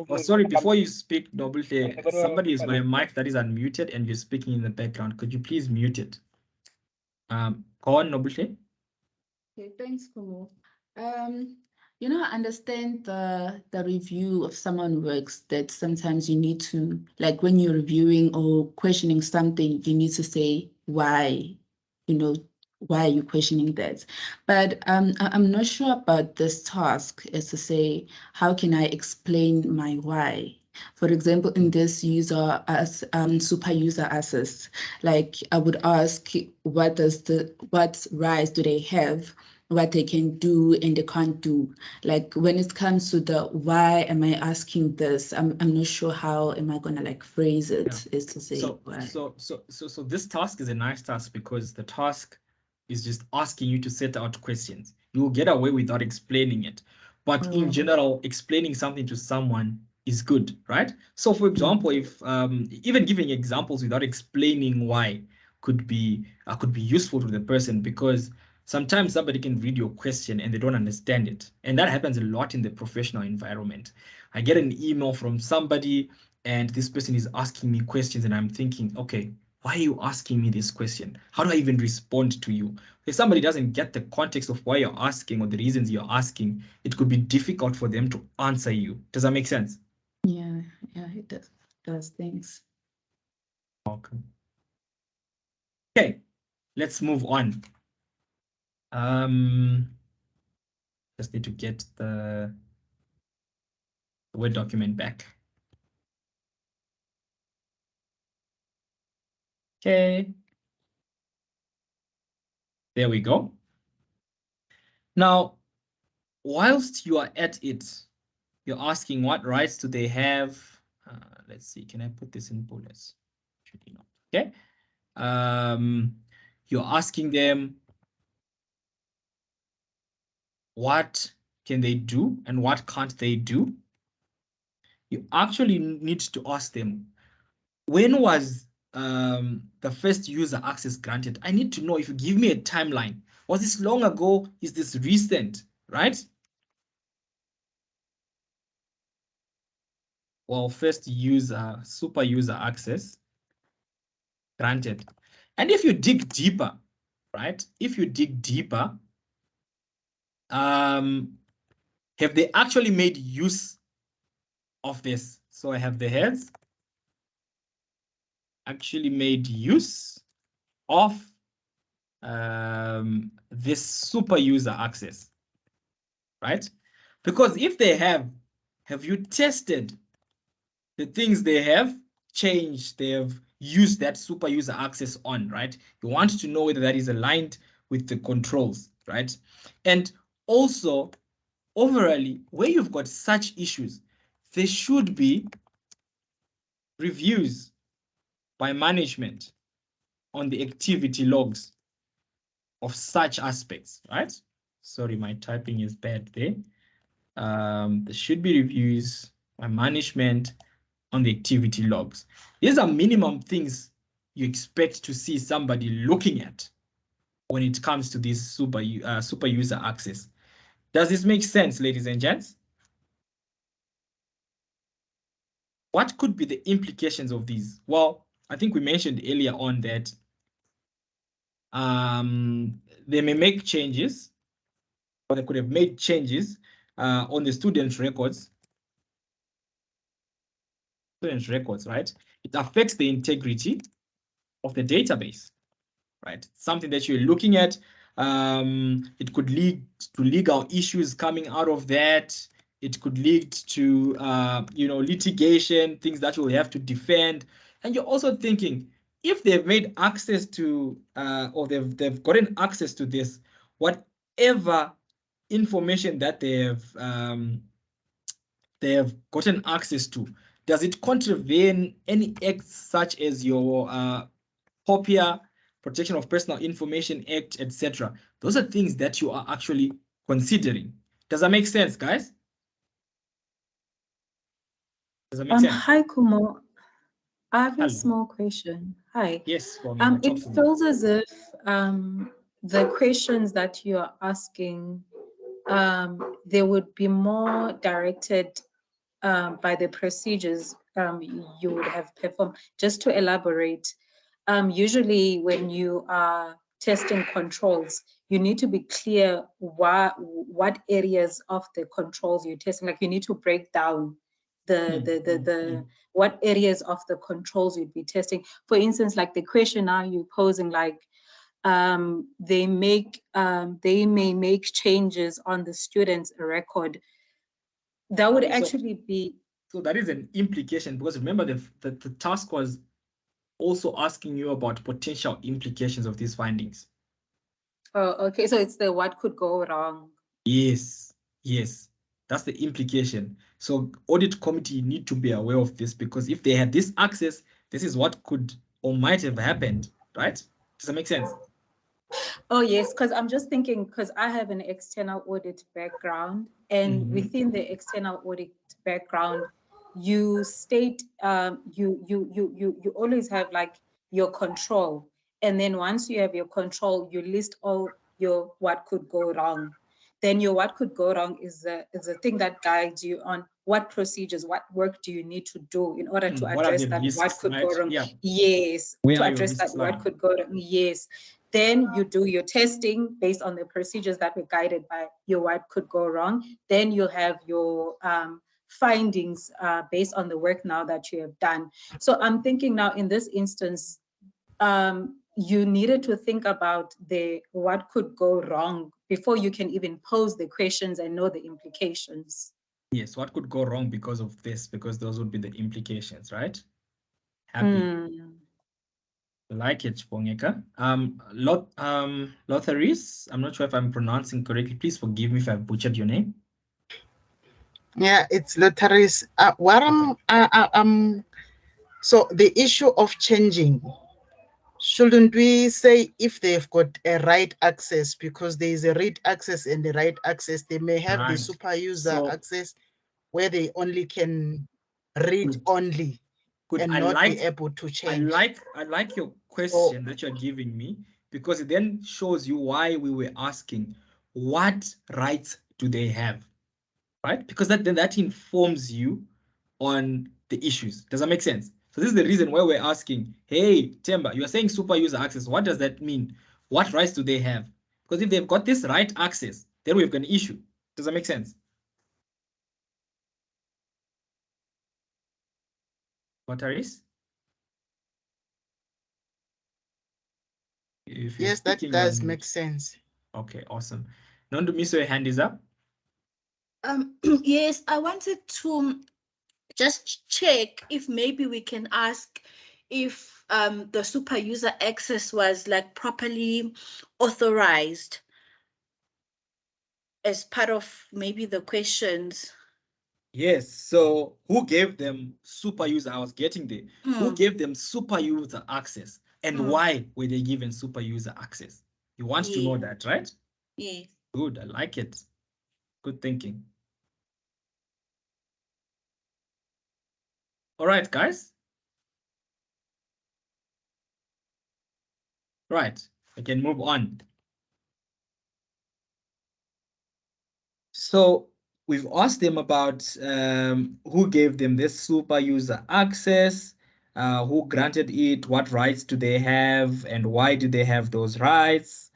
Oh, sorry, before you speak, Nobuhle, somebody has got a mic that is unmuted and you're speaking in the background. Could you please mute it? Go on, Nobuhle. Okay, thanks, Kumu. I understand the review of someone's works, that sometimes you need to, like when you're reviewing or questioning something, you need to say why, why are you questioning that? But I'm not sure about this task, as to say, how can I explain my why? For example, in this user as super user access, like I would ask, what rights do they have, what they can do and they can't do? Like when it comes to the why am I asking this, I'm not sure how am I gonna like phrase it, is to say why. So this task is a nice task because the task is just asking you to set out questions. You will get away without explaining it. But in general, explaining something to someone is good, right? So for example, if even giving examples without explaining why could be useful to the person, because sometimes somebody can read your question and they don't understand it. And that happens a lot in the professional environment. I get an email from somebody and this person is asking me questions and I'm thinking, okay, why are you asking me this question? How do I even respond to you? If somebody doesn't get the context of why you're asking or the reasons you're asking, it could be difficult for them to answer you. Does that make sense? Yeah, it does. Thanks. Okay, let's move on. Just need to get the Word document back. Okay. There we go. Now, whilst you are at it, you're asking what rights do they have? Let's see, can I put this in bullets? Should not. Okay. You're asking them what can they do and what can't they do? You actually need to ask them, when was the first user access granted? I need to know. If you give me a timeline, was this long ago? Is this recent, right? Well, first user, super user access granted. And if you dig deeper, right? If you dig deeper, have they actually made use of this? So I have the heads, actually made use of this super user access, right? Because if they have you tested the things they have changed, they have used that super user access on, right? You want to know whether that is aligned with the controls, right? And also, overall, where you've got such issues, there should be reviews by management on the activity logs, of such aspects, right? Sorry, my typing is bad there. There should be reviews by management on the activity logs. These are minimum things you expect to see somebody looking at when it comes to this super user access. Does this make sense, ladies and gents? What could be the implications of these? Well, I think we mentioned earlier on that they may make changes, or they could have made changes on the student records. Right? It affects the integrity of the database, right? Something that you're looking at. It could lead to legal issues coming out of that. It could lead to litigation, things that you'll have to defend. And you're also thinking, if they've made access to or they've gotten access to this, whatever information that they have gotten access to, does it contravene any acts such as your POPIA, Protection of Personal Information Act, etc.? Those are things that you are actually considering. Does that make sense, guys? Does that make sense? Hi, Kumo. I have Hello. a small question. Hi. Yes, It feels as if the questions that you are asking, they would be more directed by the procedures you would have performed. Just to elaborate, usually when you are testing controls, you need to be clear what areas of the controls you're testing. Like you need to break down what areas of the controls you'd be testing. For instance, like the question now you're posing, like they may make changes on the student's record. That would actually be. So that is an implication, because remember the task was also asking you about potential implications of these findings. Oh, okay. So it's the what could go wrong. Yes, yes. That's the implication. So audit committee need to be aware of this, because if they had this access, this is what could or might have happened, right? Does that make sense? Oh, yes, because I'm just thinking, because I have an external audit background, and within the external audit background, you state you always have like your control, and then once you have your control, you list all your what could go wrong. Then your what could go wrong is a thing that guides you on what procedures, what work do you need to do in order to address that what could go wrong. Yeah. Yes, to address that what could go wrong. Yes. Then you do your testing based on the procedures that were guided by your what could go wrong. Then you'll have your findings based on the work now that you have done. So I'm thinking now in this instance, you needed to think about the what could go wrong before you can even pose the questions and know the implications. Yes, what could go wrong because of this, because those would be the implications, right? Happy. Like it, Bongeka. Lotharis, I'm not sure if I'm pronouncing correctly. Please forgive me if I've butchered your name. Yeah, it's Lotharis. So the issue of changing, shouldn't we say if they've got a right access, because there is a read access and the right access, they may have the super user access where they only can read only and not be able to change. I like your question that you're giving me, because it then shows you why we were asking what rights do they have, right? Because that informs you on the issues. Does that make sense? So this is the reason why we're asking, hey, Temba, you are saying super user access. What does that mean? What rights do they have? Because if they've got this right access, then we've got an issue. Does that make sense? What are is? Yes, that does make sense. Okay, awesome. Nondumiso, your hand is up. Yes, I wanted to just check if maybe we can ask if the super user access was like properly authorized as part of maybe the questions. Yes, so who gave them super user? I was getting there. Who gave them super user access, and why were they given super user access? You want to know that, right? Yes. Good, I like it. Good thinking. All right, guys. Right, I can move on. So we've asked them about who gave them this super user access, who granted it, what rights do they have, and why do they have those rights.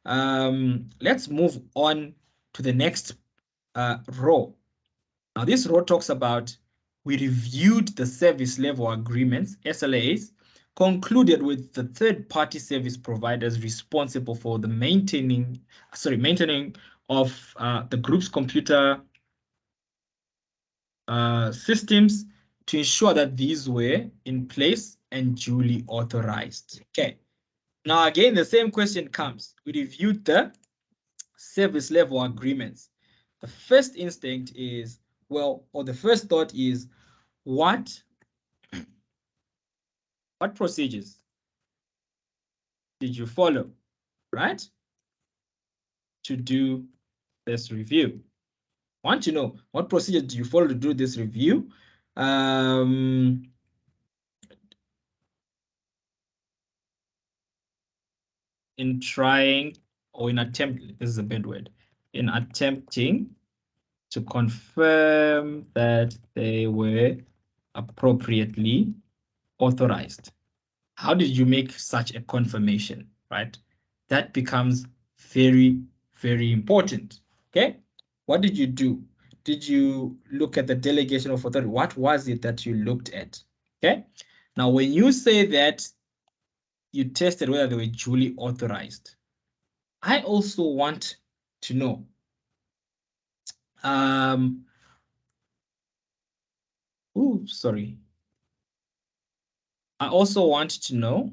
Let's move on to the next row. Now this row talks about we reviewed the service level agreements, SLAs, concluded with the third-party service providers responsible for the maintaining of the group's computer systems to ensure that these were in place and duly authorized. Okay. Now again, the same question comes. We reviewed the service level agreements. The first instinct is, well, or the first thought is, what procedures did you follow, right, to do this review? I want to know what procedure do you follow to do this review? In trying or in attempting, this is a bad word, in attempting to confirm that they were appropriately authorized. How did you make such a confirmation, right? That becomes very, very important, okay? What did you do? Did you look at the delegation of authority? What was it that you looked at, okay? Now, when you say that you tested whether they were duly authorized, I also want to know, sorry. I also want to know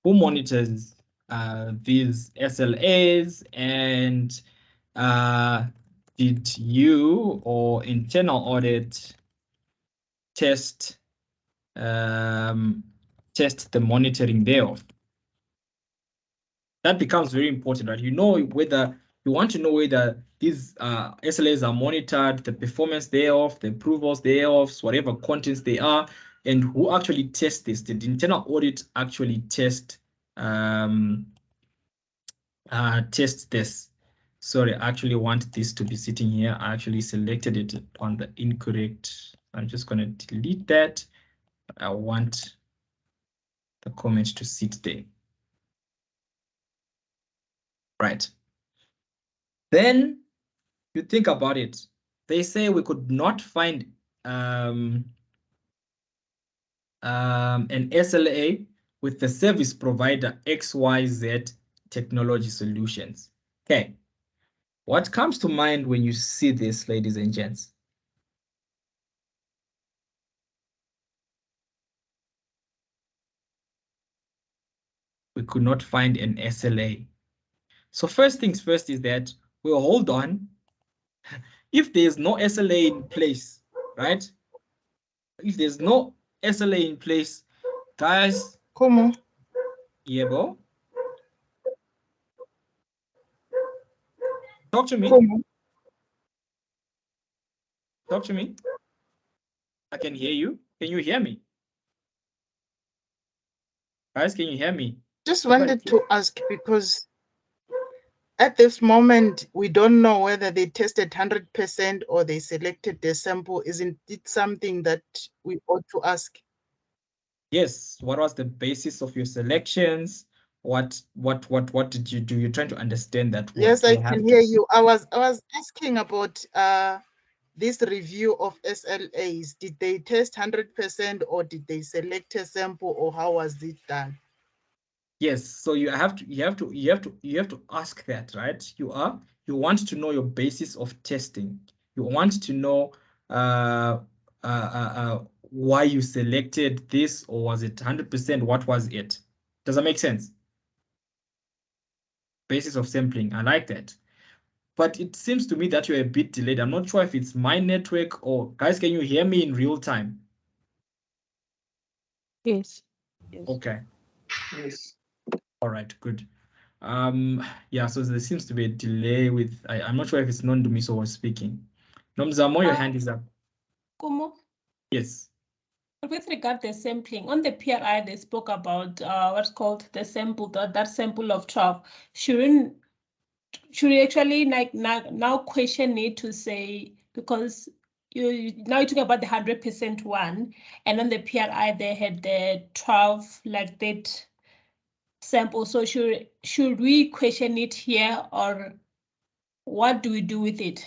who monitors these SLAs, and did you or internal audit test the monitoring thereof? That becomes very important, right? You know whether you want to know whether these SLAs are monitored, the performance thereof, the approvals thereof, whatever contents they are, and who actually tests this. Did the internal audit actually test this? Sorry, I actually want this to be sitting here. I actually selected it on the incorrect. I'm just going to delete that. I want the comment to sit there. Right. Then you think about it. They say we could not find an SLA with the service provider XYZ Technology Solutions. Okay. What comes to mind when you see this, ladies and gents? We could not find an SLA. So first things first is that we'll hold on. If there's no SLA in place, right? If there's no SLA in place, guys. Como? Yeah, bro. Talk to me. Como? Talk to me. I can hear you. Can you hear me? Guys, can you hear me? Just wanted to ask, because at this moment, we don't know whether they tested 100% or they selected the sample. Isn't it something that we ought to ask? Yes. What was the basis of your selections? What did you do? You're trying to understand that. Yes, I can hear you. I was asking about this review of SLAs. Did they test 100% or did they select a sample, or how was it done? Yes, so you have to ask that, right? You want to know your basis of testing. You want to know why you selected this, or was it 100%? What was it? Does that make sense? Basis of sampling. I like that. but it seems to me that you're a bit delayed. I'm not sure if it's my network or guys, can you hear me in real time? Yes. Okay. Yes. All right, good. Yeah, so there seems to be a delay with, I'm not sure if it's Non-Dumiso was speaking. Nomzamo, your hand is up. Kumo, Yes. with regard to the sampling, on the PRI, they spoke about what's called the sample, that sample of 12. Should we actually like now question it to say, because you now you're talking about the 100% one, and on the PRI they had the 12 like that sample. So should we question it here, or what do we do with it?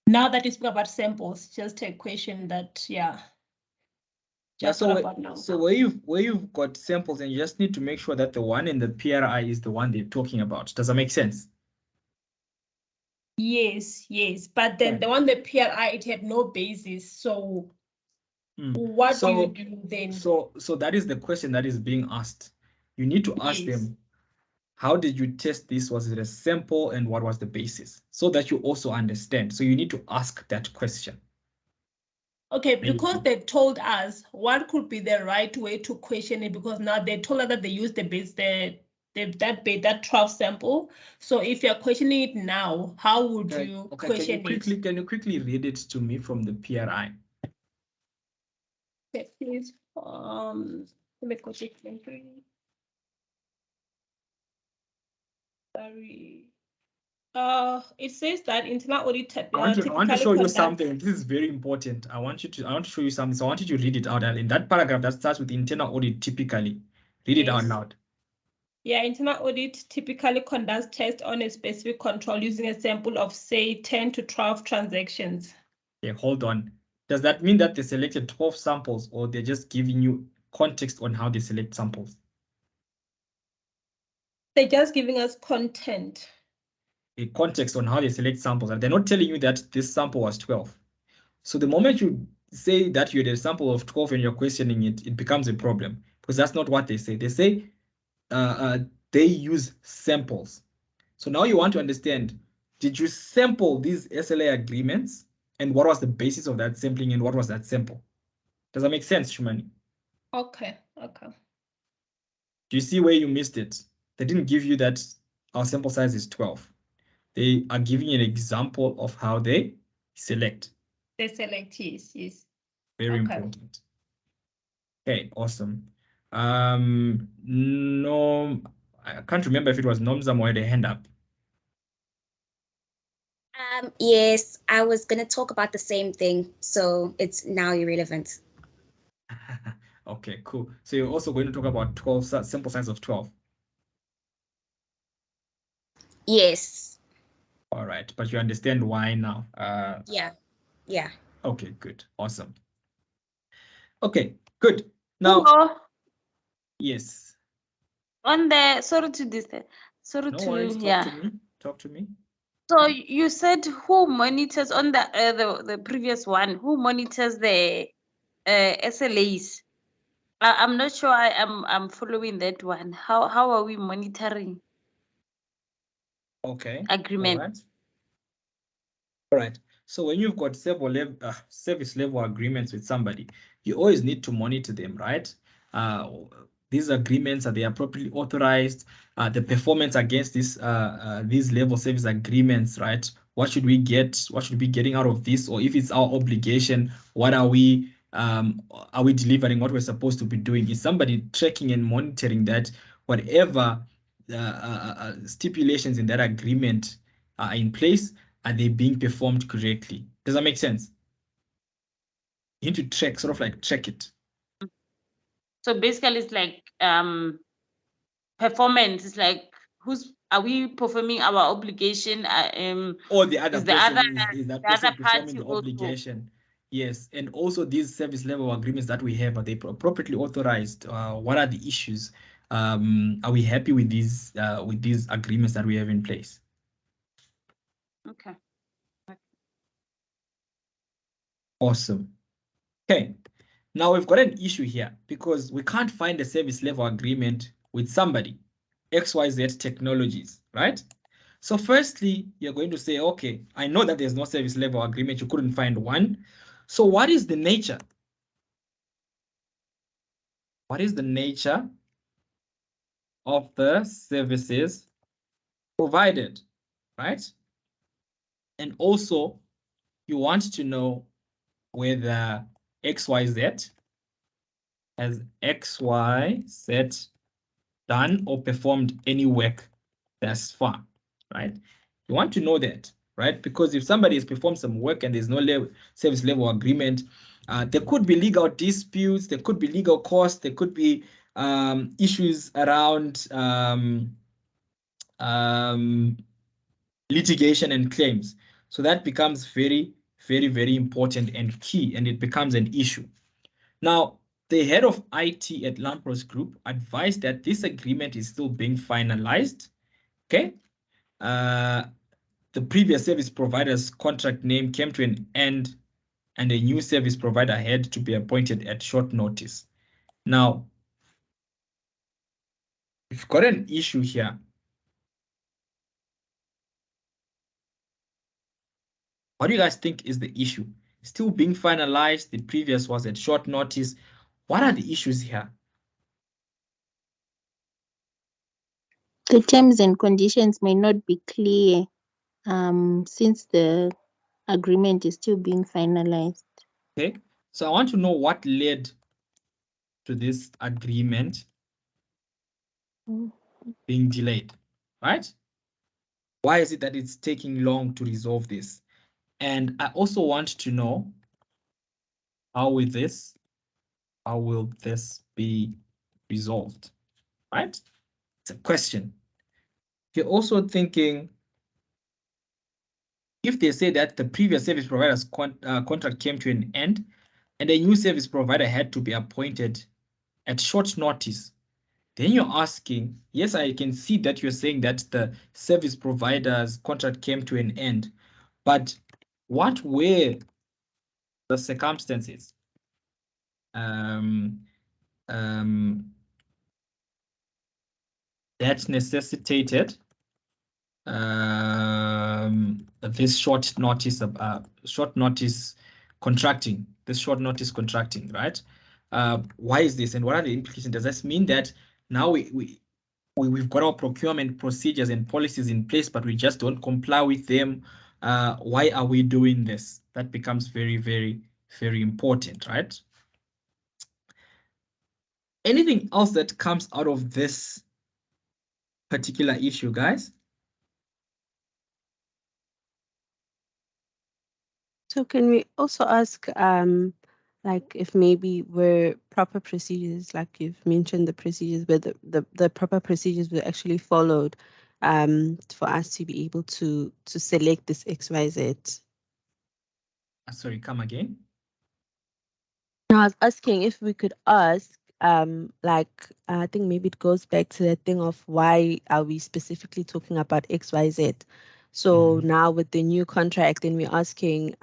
Now that you speak about samples, just a question that, yeah. Just so about now. So where you've got samples and you just need to make sure that the one in the PRI is the one they're talking about. Does that make sense? Yes, but then the one the PRI, it had no basis. So what do you do then? So that is the question that is being asked. You need to ask them, how did you test this? Was it a sample, and what was the basis? So that you also understand. So you need to ask that question. Okay, because they told us what could be the right way to question it, because now they told us that they use the base, that 12 sample. So if you're questioning it now, how would you question it? Can you quickly read it to me from the PRI? Okay, please. Let me go check. Sorry. It says that internal audit I want to show you something. This is very important. I want to show you something. So I want you to read it out. In that paragraph that starts with internal audit typically. Read it out loud. Yeah, internal audit typically conducts tests on a specific control using a sample of, say, 10 to 12 transactions. Okay, hold on. Does that mean that they selected 12 samples, or they're just giving you context on how they select samples? They're just giving us content. A context on how they select samples, and they're not telling you that this sample was 12. So the moment you say that you had a sample of 12 and you're questioning it, it becomes a problem, because that's not what they say. They say they use samples. So now you want to understand, did you sample these SLA agreements, and what was the basis of that sampling, and what was that sample? Does that make sense, Shumani? Okay. Do you see where you missed it? They didn't give you that our sample size is 12. They are giving you an example of how they select. They select, yes. Very important. Okay, awesome. No, I can't remember if it was Nomzam or had a hand up. Yes, I was going to talk about the same thing, so it's now irrelevant. Okay, cool. So you're also going to talk about 12, sample size of 12. Yes. All right, but you understand why now? Yeah. Okay, good, awesome. Okay, good. Now, yes. On the sorry to this, sorry No to worries, yeah. Talk to me. So you said who monitors on the previous one? Who monitors the SLAs? I'm not sure I'm following that one. How are we monitoring? Okay. Agreement. All right. So when you've got service level agreements with somebody, you always need to monitor them, right? These agreements, are they appropriately authorized? The performance against these level service agreements, right? What should we get? What should we be getting out of this? Or if it's our obligation, what are we delivering what we're supposed to be doing? Is somebody tracking and monitoring that whatever stipulations in that agreement are in place, are they being performed correctly? Does that make sense? You need to track, sort of like check it. So basically it's like performance. It's like are we performing our obligation? Or the other person is that person other performing party the also. obligation. Yes, and also these service level agreements that we have, are they appropriately authorized? What are the issues? Are we happy with these agreements that we have in place? Okay. Awesome. Okay, now we've got an issue here because we can't find a service level agreement with somebody, XYZ Technologies, right? So firstly, you're going to say, okay, I know that there's no service level agreement. You couldn't find one. So what is the nature? What is the nature of the services provided, right? And also, you want to know whether XYZ has XYZ done or performed any work thus far, right? You want to know that, right? Because if somebody has performed some work and there's no service level agreement, there could be legal disputes, there could be legal costs, there could be issues around litigation and claims. So that becomes very, very, very important and key, and it becomes an issue. Now, the head of IT at Lampros Group advised that this agreement is still being finalized. Okay. The previous service provider's contract name came to an end, and a new service provider had to be appointed at short notice. Now, we've got an issue here. What do you guys think is the issue? Still being finalized, the previous was at short notice. What are the issues here? The terms and conditions may not be clear since the agreement is still being finalized. Okay, so I want to know what led to this agreement being delayed, right? Why is it that it's taking long to resolve this? And I also want to know how will this be resolved, right? It's a question. You're also thinking, if they say that the previous service provider's contract came to an end and a new service provider had to be appointed at short notice, then you're asking, yes, I can see that you're saying that the service provider's contract came to an end, but what were the circumstances that necessitated this short notice contracting, right? Why is this, and what are the implications? Does this mean that now we've got our procurement procedures and policies in place, but we just don't comply with them? Why are we doing this? That becomes very, very, very important, right? Anything else that comes out of this particular issue, guys? So can we also ask, like if maybe were proper procedures, like you've mentioned the procedures, where the proper procedures were actually followed for us to be able to select this XYZ? Sorry, come again? No, I was asking if we could ask, like I think maybe it goes back to the thing of why are we specifically talking about XYZ? So now with the new contract, then we're asking,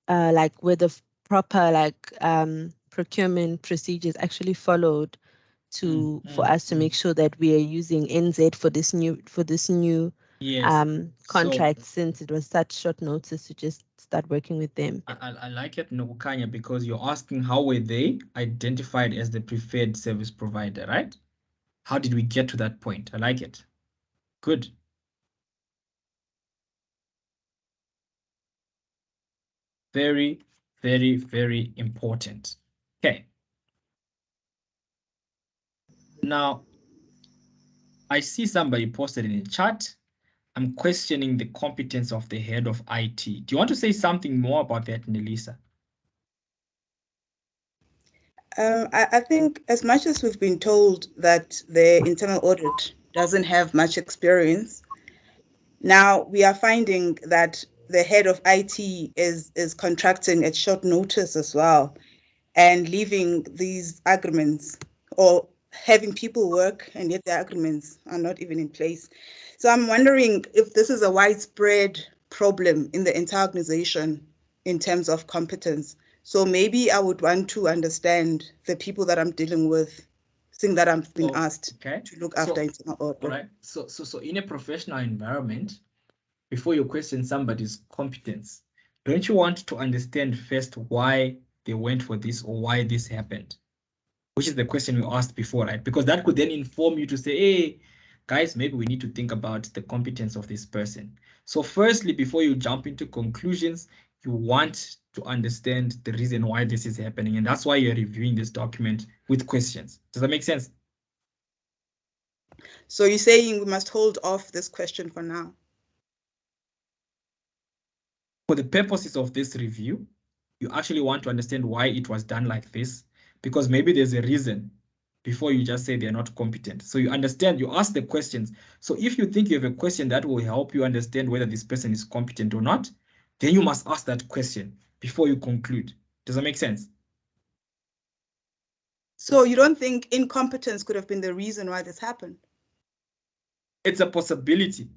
like were the proper like procurement procedures actually followed for us to make sure that we are using NZ for this new Yes. contract, since it was such short notice to just start working with them. I like it, Nokukanya, because you're asking how were they identified as the preferred service provider, right? How did we get to that point? I like it. Good. Very, very, very important. Okay. Now, I see somebody posted in the chat. I'm questioning the competence of the head of IT. Do you want to say something more about that, Nelisa? I think as much as we've been told that the internal audit doesn't have much experience, now we are finding that the head of IT is contracting at short notice as well, and leaving these agreements or having people work and yet the agreements are not even in place. So I'm wondering if this is a widespread problem in the entire organization in terms of competence. So maybe I would want to understand the people that I'm dealing with seeing that I've been So, asked okay. to look So, after internal audit. all right. So in a professional environment, before you question somebody's competence, don't you want to understand first why they went for this or why this happened? Which is the question we asked before, right? Because that could then inform you to say, hey, guys, maybe we need to think about the competence of this person. So firstly, before you jump into conclusions, you want to understand the reason why this is happening. And that's why you're reviewing this document with questions. Does that make sense? So you're saying we must hold off this question for now? For the purposes of this review, you actually want to understand why it was done like this, because maybe there's a reason before you just say they're not competent. So you understand, you ask the questions. So if you think you have a question that will help you understand whether this person is competent or not, then you must ask that question before you conclude. Does that make sense? So you don't think incompetence could have been the reason why this happened? It's a possibility.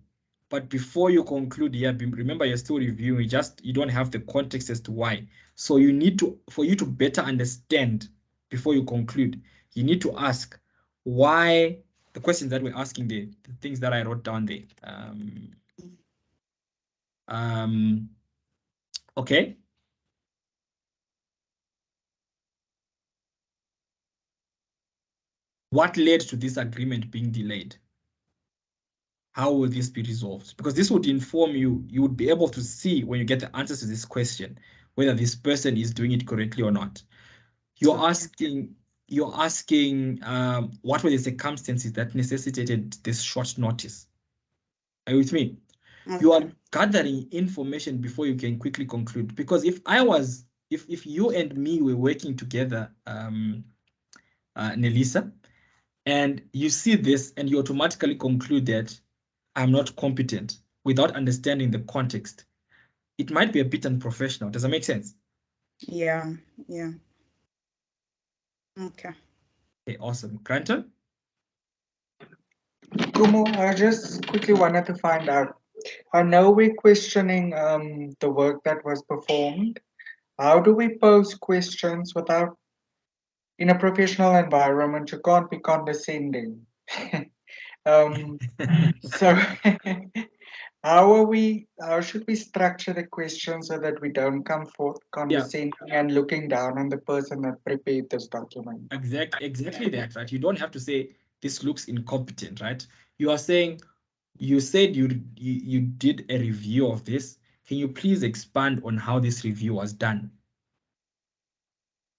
But before you conclude, yeah, remember you're still reviewing, you don't have the context as to why. So you need to, for you to better understand before you conclude, you need to ask why, the questions that we're asking there, the things that I wrote down there. Okay. What led to this agreement being delayed? How will this be resolved? Because this would inform you, you would be able to see when you get the answers to this question, whether this person is doing it correctly or not. You're asking, what were the circumstances that necessitated this short notice? Are you with me? Okay. You are gathering information before you can quickly conclude. Because if you and me were working together, Nelisa, and you see this and you automatically conclude that I'm not competent without understanding the context, it might be a bit unprofessional. Does that make sense? Yeah. Okay. Okay, awesome. Granton? Kumo, I just quickly wanted to find out. I know we're questioning the work that was performed. How do we pose questions without, in a professional environment, you can't be condescending. So how should we structure the question so that we don't come forth condescending and looking down on the person that prepared this document? Exactly that, right? You don't have to say this looks incompetent, right? You are saying, you said you did a review of this. Can you please expand on how this review was done?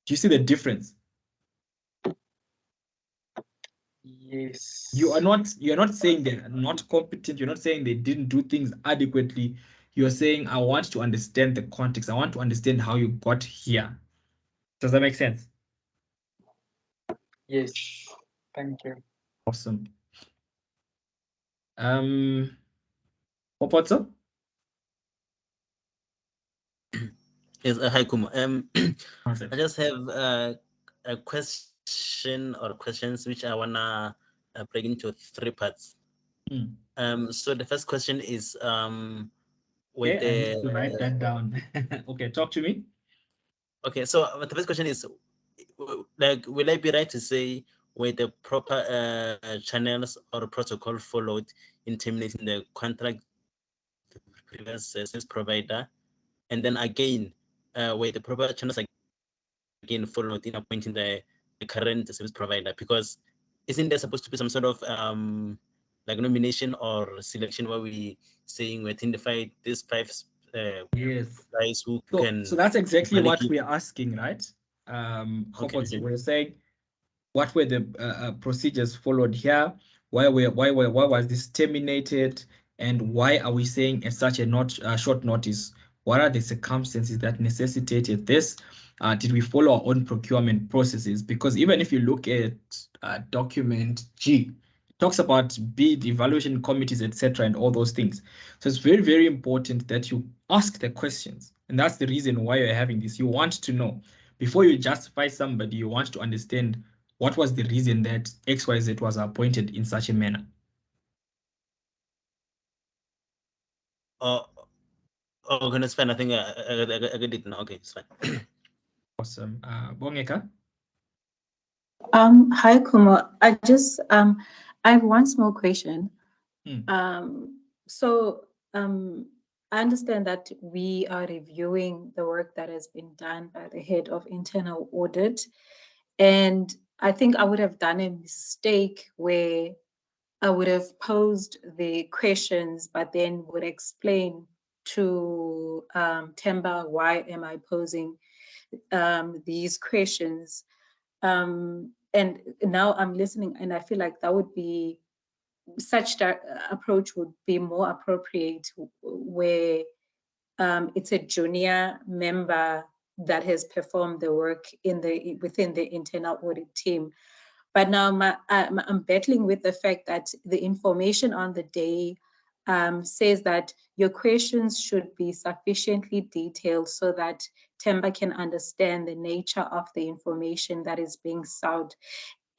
Do you see the difference? Yes. You're not saying they're not competent. You're not saying they didn't do things adequately. You're saying, I want to understand the context. I want to understand how you got here. Does that make sense? Yes. Thank you. Awesome. Popotso? Yes, hi Kumo. I just have a question or questions which I wanna break into 3 parts. So the first question is with I need to write that down. Okay, talk to me. Okay, so the first question is, like, will I be right to say were the proper channels or protocol followed in terminating the contract with the previous service provider, and then again, were the proper channels again followed in appointing the current service provider? Because isn't there supposed to be some sort of like nomination or selection where we saying we identified these 5 yes guys who can. So that's exactly what we are asking, right? Okay. We're saying, what were the procedures followed here? Why was this terminated? And why are we saying at such a short notice? What are the circumstances that necessitated this? Did we follow our own procurement processes? Because even if you look at document G, it talks about bid evaluation committees, etc., and all those things. So it's very, very important that you ask the questions. And that's the reason why you're having this. You want to know. Before you justify somebody, you want to understand what was the reason that XYZ was appointed in such a manner. Oh, okay, that's fine. I think I get it now. Okay, it's fine. Awesome. Bongeka? Hi, Kumo. I have one small question. So, I understand that we are reviewing the work that has been done by the head of internal audit. And I think I would have done a mistake where I would have posed the questions, but then would explain to Temba, why am I posing these questions? And now I'm listening, and I feel like that would be such approach would be more appropriate where it's a junior member that has performed the work within the internal audit team. But now I'm battling with the fact that the information on the day says that your questions should be sufficiently detailed so that Temba can understand the nature of the information that is being sought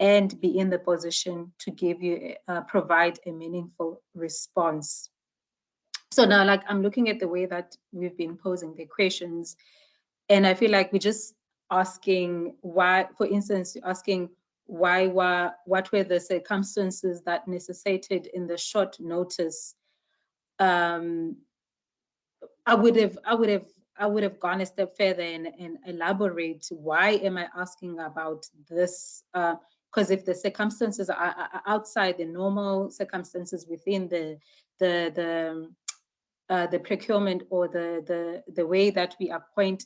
and be in the position to provide a meaningful response. So now, like, I'm looking at the way that we've been posing the questions, and I feel like we're just asking why, for instance, asking what were the circumstances that necessitated in the short notice. I would have gone a step further and elaborate why am I asking about this? Because if the circumstances are outside the normal circumstances within the procurement or the way that we appoint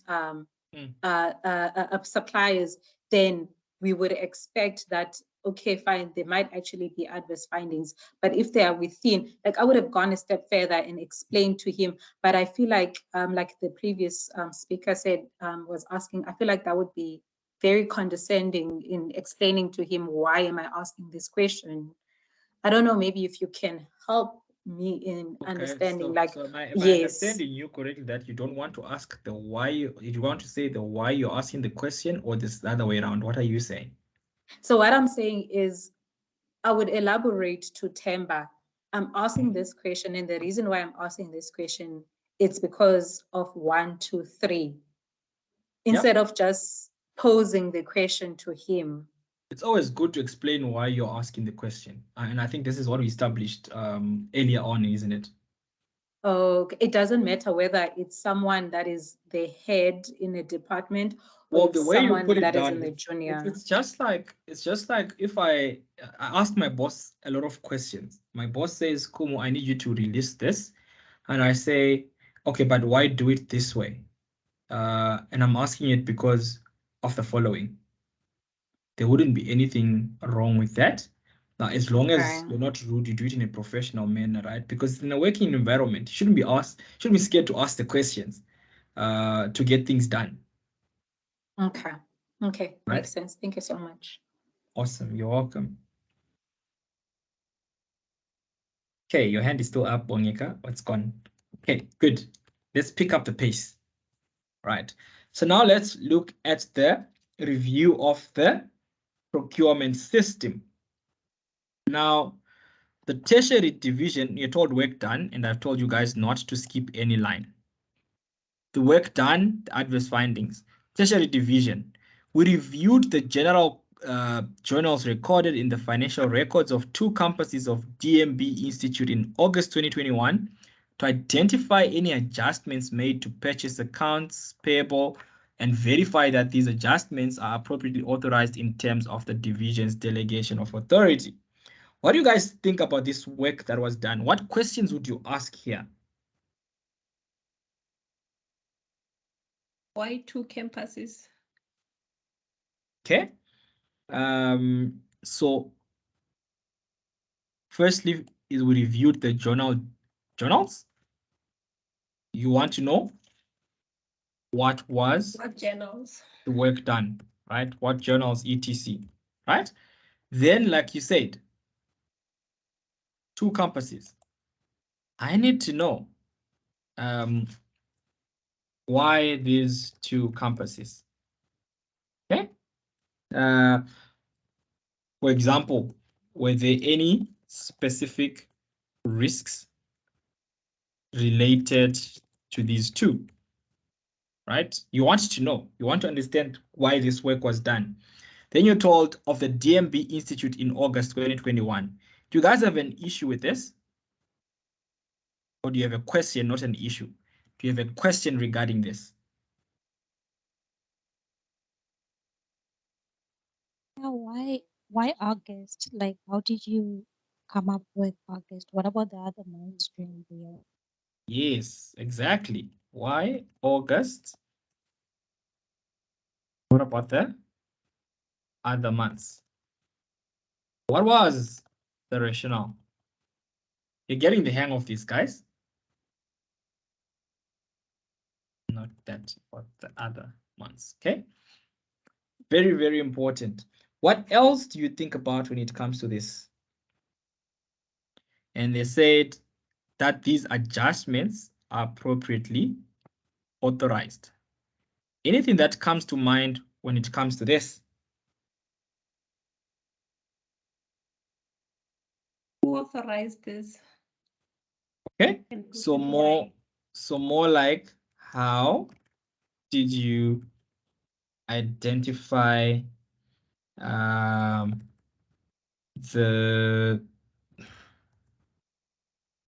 suppliers, then we would expect that, okay, fine, there might actually be adverse findings. But if they are within, like, I would have gone a step further and explained to him. But I feel like the previous speaker said, was asking, I feel like that would be very condescending in explaining to him, why am I asking this question? I don't know, maybe if you can help me in understanding, So am I yes. understanding you correctly that you don't want to ask the why, you want to say the why you're asking the question, or this the other way around? What are you saying? So what I'm saying is, I would elaborate to Temba. I'm asking this question, and the reason why I'm asking this question, it's because of 1, 2, 3. Instead of just posing the question to him. It's always good to explain why you're asking the question. And I think this is what we established earlier on, isn't it? Okay. It doesn't matter whether it's someone that is the head in a department, or Well, the way you someone put it that is down, in the junior. it's just like if I ask my boss a lot of questions. My boss says, Kumu, I need you to release this. And I say, okay, but why do it this way? And I'm asking it because of the following. There wouldn't be anything wrong with that. Now, as long as you're not rude, you do it in a professional manner, right? Because in a working environment, you shouldn't be scared to ask the questions to get things done. Okay. Okay. Right. Makes sense. Thank you so much. Awesome. You're welcome. Okay, your hand is still up, Bonyeka. What's gone? Okay, good. Let's pick up the pace. Right. So now let's look at the review of the procurement system. Now, the tertiary division, you're told work done, and I've told you guys not to skip any line. The work done, the adverse findings. Tertiary division, we reviewed the general journals recorded in the financial records of 2 campuses of DMB Institute in August 2021 to identify any adjustments made to purchase accounts payable and verify that these adjustments are appropriately authorized in terms of the division's delegation of authority. What do you guys think about this work that was done? What questions would you ask here? Why 2 campuses? Okay. So firstly, is we reviewed the journals. You want to know what journals? The work done, right? What journals, etc. Right? Then, like you said, 2 campuses. I need to know why these 2 campuses. Okay. For example, were there any specific risks related to these 2? Right? You want to know, you want to understand why this work was done. Then you're told of the DMB Institute in August 2021. Do you guys have an issue with this? Or do you have a question, not an issue? Do you have a question regarding this? Yeah, why August? Like, how did you come up with August? What about the other months during the year? Yes, exactly. Why August? What about the other months? What was the rationale? You're getting the hang of this, guys. Not that, but the other months, okay? Very, very important. What else do you think about when it comes to this? And they said that these adjustments are appropriately authorized. Anything that comes to mind when it comes to this? Who authorized this? Okay, And who so and more like, how did you identify the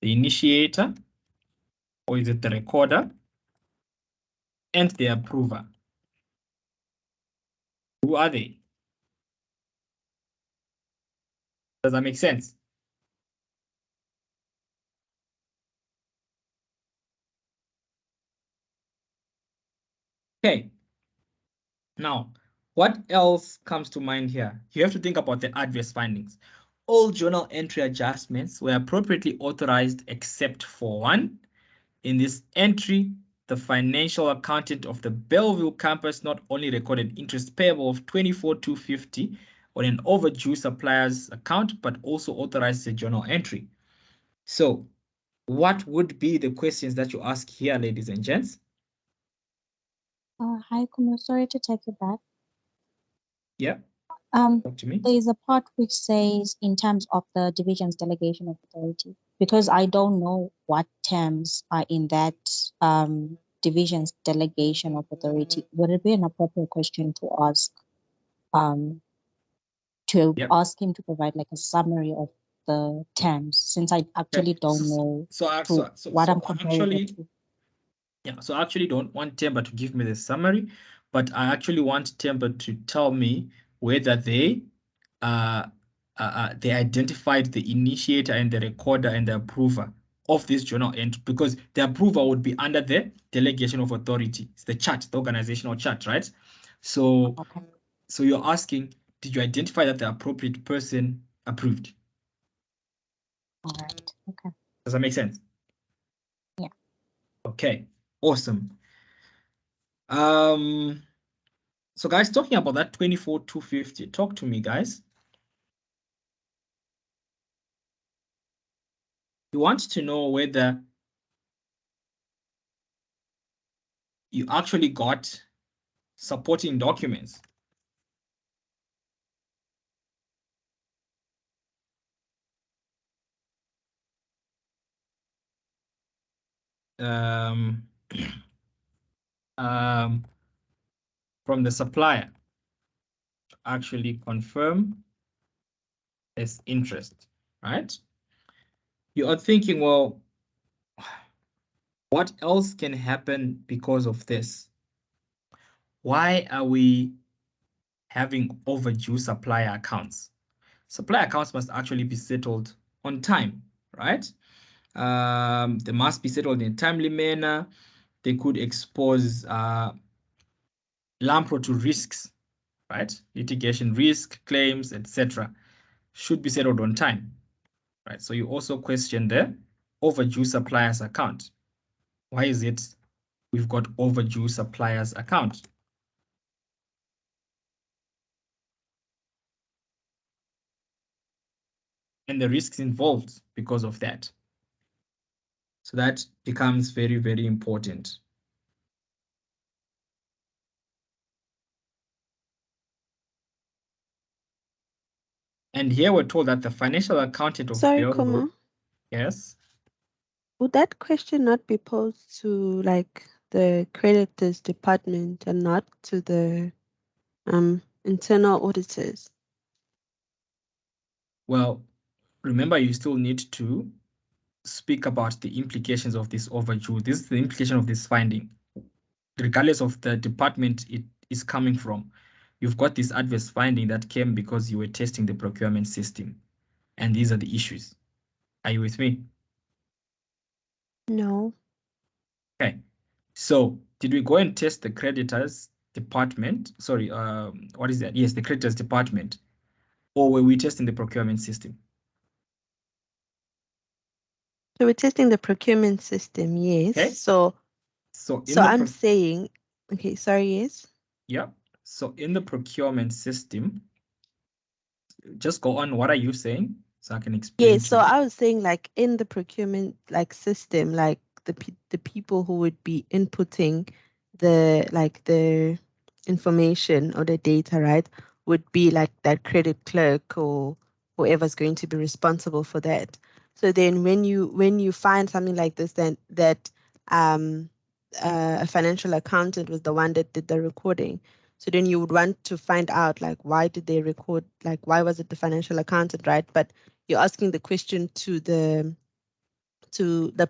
initiator, or is it the recorder, and the approver? Who are they? Does that make sense? Okay. Now, what else comes to mind here? You have to think about the adverse findings. All journal entry adjustments were appropriately authorized except for one. In this entry, the financial accountant of the Belleville campus not only recorded interest payable of $24,250 on an overdue supplier's account, but also authorized a journal entry. So, what would be the questions that you ask here, ladies and gents? Hi, Kumo. Sorry to take you back. Yeah. Talk to me. There is a part which says in terms of the division's delegation of authority, because I don't know what terms are in that division's delegation of authority. Would it be an appropriate question to ask ask him to provide like a summary of the terms, since I actually don't know what I'm comparing it to? Yeah, so I actually don't want Temba to give me the summary, but I actually want Temba to tell me whether they identified the initiator and the recorder and the approver of this journal entry, because the approver would be under the delegation of authority. It's the chart, the organizational chart, right? So, so you're asking, did you identify that the appropriate person approved? All right. Okay. Does that make sense? Yeah. Okay. Awesome. So guys, talking about that 24,250, talk to me, guys. You want to know whether you actually got supporting documents. From the supplier to actually confirm its interest, right? You are thinking, well, what else can happen because of this? Why are we having overdue supplier accounts? Supplier accounts must actually be settled on time, right? They must be settled in a timely manner. They could expose LAMPRO to risks, right? Litigation risk, claims, etc. should be settled on time, right? So you also question the overdue suppliers account. Why is it we've got overdue suppliers account? And the risks involved because of that. So that becomes very, very important. And here we're told that the financial accountant of Sorry, Belleville. Kumo. Yes. Would that question not be posed to like the creditors department and not to the internal auditors? Well, remember, you still need to speak about the implications of this overdue. This is the implication of this finding, regardless of the department it is coming from. You've got this adverse finding that came because you were testing the procurement system, and these are the issues. Are you with me? No. Okay. So did we go and test the creditors department? Sorry, what is that? Yes, the creditors department. Or were we testing the procurement system? So we're testing the procurement system, yes. Okay. So in the I'm saying, okay, sorry, yes. Yeah. So in the procurement system, just go on. What are you saying? So I can explain. Yeah, so I was saying like in the procurement like system, like the people who would be inputting the information or the data, right, would be like that credit clerk or whoever's going to be responsible for that. So then when you find something like this, then that a financial accountant was the one that did the recording. So then you would want to find out like why did they record, like why was it the financial accountant, right? But you're asking the question to the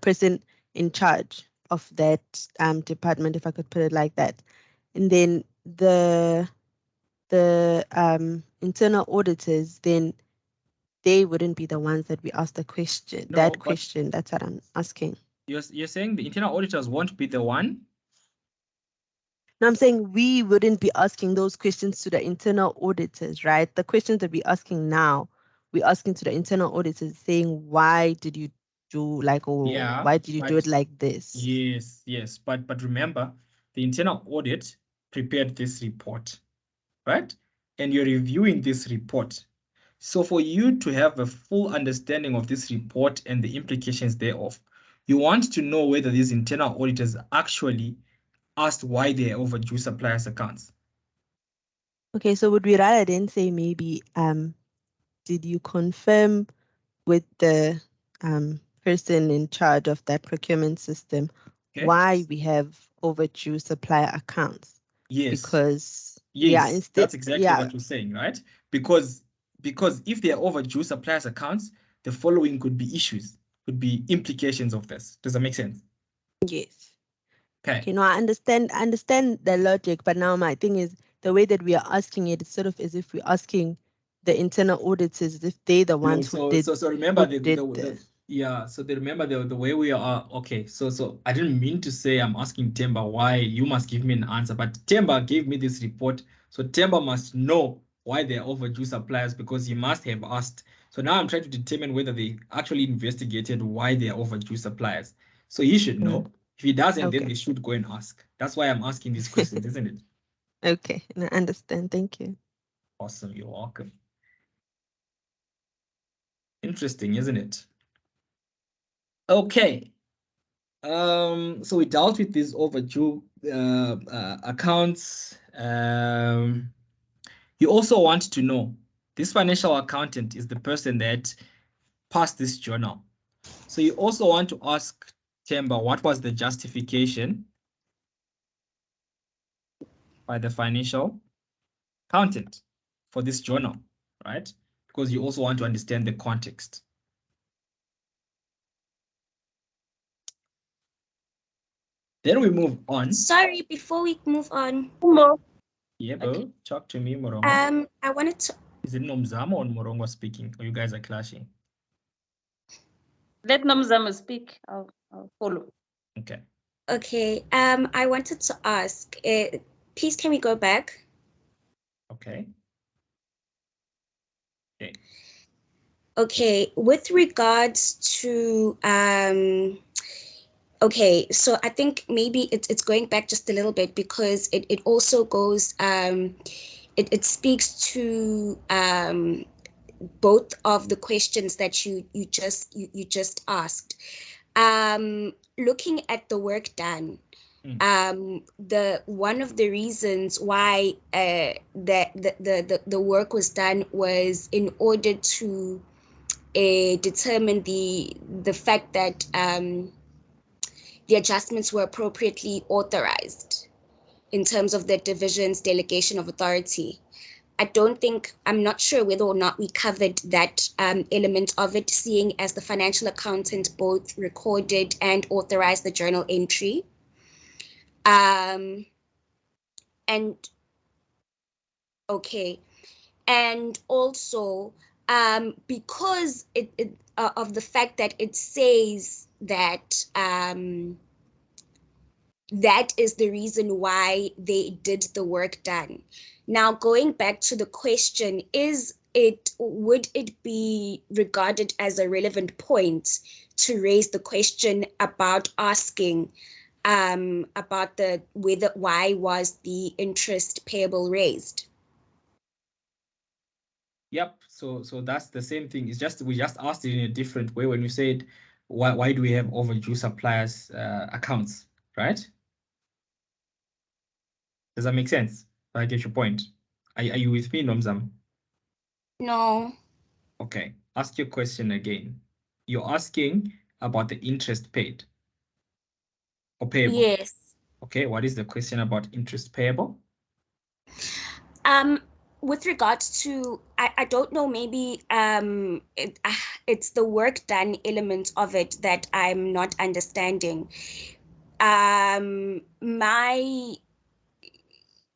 person in charge of that department, if I could put it like that. And then the internal auditors, then they wouldn't be the ones that we ask the question. No, that but question, that's what I'm asking. You're saying the internal auditors won't be the one? No, I'm saying we wouldn't be asking those questions to the internal auditors, right? The questions that we're asking now, we're asking to the internal auditors saying, why did you do like, or Yeah. why did you do it like this? Yes. But remember, the internal audit prepared this report, right? And you're reviewing this report. So for you to have a full understanding of this report and the implications thereof, you want to know whether these internal auditors actually asked why they are overdue suppliers accounts. Okay, so would we rather then say maybe, did you confirm with the person in charge of that procurement system why we have overdue supplier accounts? Yes. Because Yes, that's exactly what you're saying, right? Because if they are overdue suppliers accounts, the following could be issues, could be implications of this. Does that make sense? Yes. Okay. No, I understand the logic, but now my thing is the way that we are asking it, it's sort of as if we're asking the internal auditors as if they're the ones who did. So remember Remember the way we are. Okay, so I didn't mean to say I'm asking Temba why you must give me an answer, but Temba gave me this report, so Temba must know why they're overdue suppliers because he must have asked. So now I'm trying to determine whether they actually investigated why they are overdue suppliers. So he should know. If he doesn't, then they should go and ask. That's why I'm asking these questions, isn't it? Okay, I understand. Thank you. Awesome, you're welcome. Interesting, isn't it? Okay. So we dealt with these overdue accounts. You also want to know this financial accountant is the person that passed this journal. So you also want to ask Temba what was the justification by the financial accountant for this journal, right? Because you also want to understand the context. Then we move on. Sorry, before we move on. Yeah, Bo, talk to me, Morongo. I wanted to. Is it Nomzamo or Morongo speaking? Or you guys are clashing? Let Nomzamo speak. I'll follow. Okay. Okay. I wanted to ask. Please, can we go back? Okay. Okay. Okay. With regards to okay, so I think maybe it's going back just a little bit because it also goes it speaks to both of the questions that you just asked. Looking at the work done, the one of the reasons why the work was done was in order to determine the fact that the adjustments were appropriately authorized in terms of the division's delegation of authority. I'm not sure whether or not we covered that element of it, seeing as the financial accountant both recorded and authorized the journal entry. And okay, and also because of the fact that it says that that is the reason why they did the work done. Now, going back to the question, would it be regarded as a relevant point to raise the question about asking about why was the interest payable raised? Yep. So that's the same thing. It's just we just asked it in a different way when you said why do we have overdue suppliers accounts, right? Does that make sense? I get your point. Are you with me, Nomzam? No. Okay. Ask your question again. You're asking about the interest paid or payable. Yes. Okay. What is the question about interest payable? With regards to, I don't know, maybe it's the work done element of it that I'm not understanding. My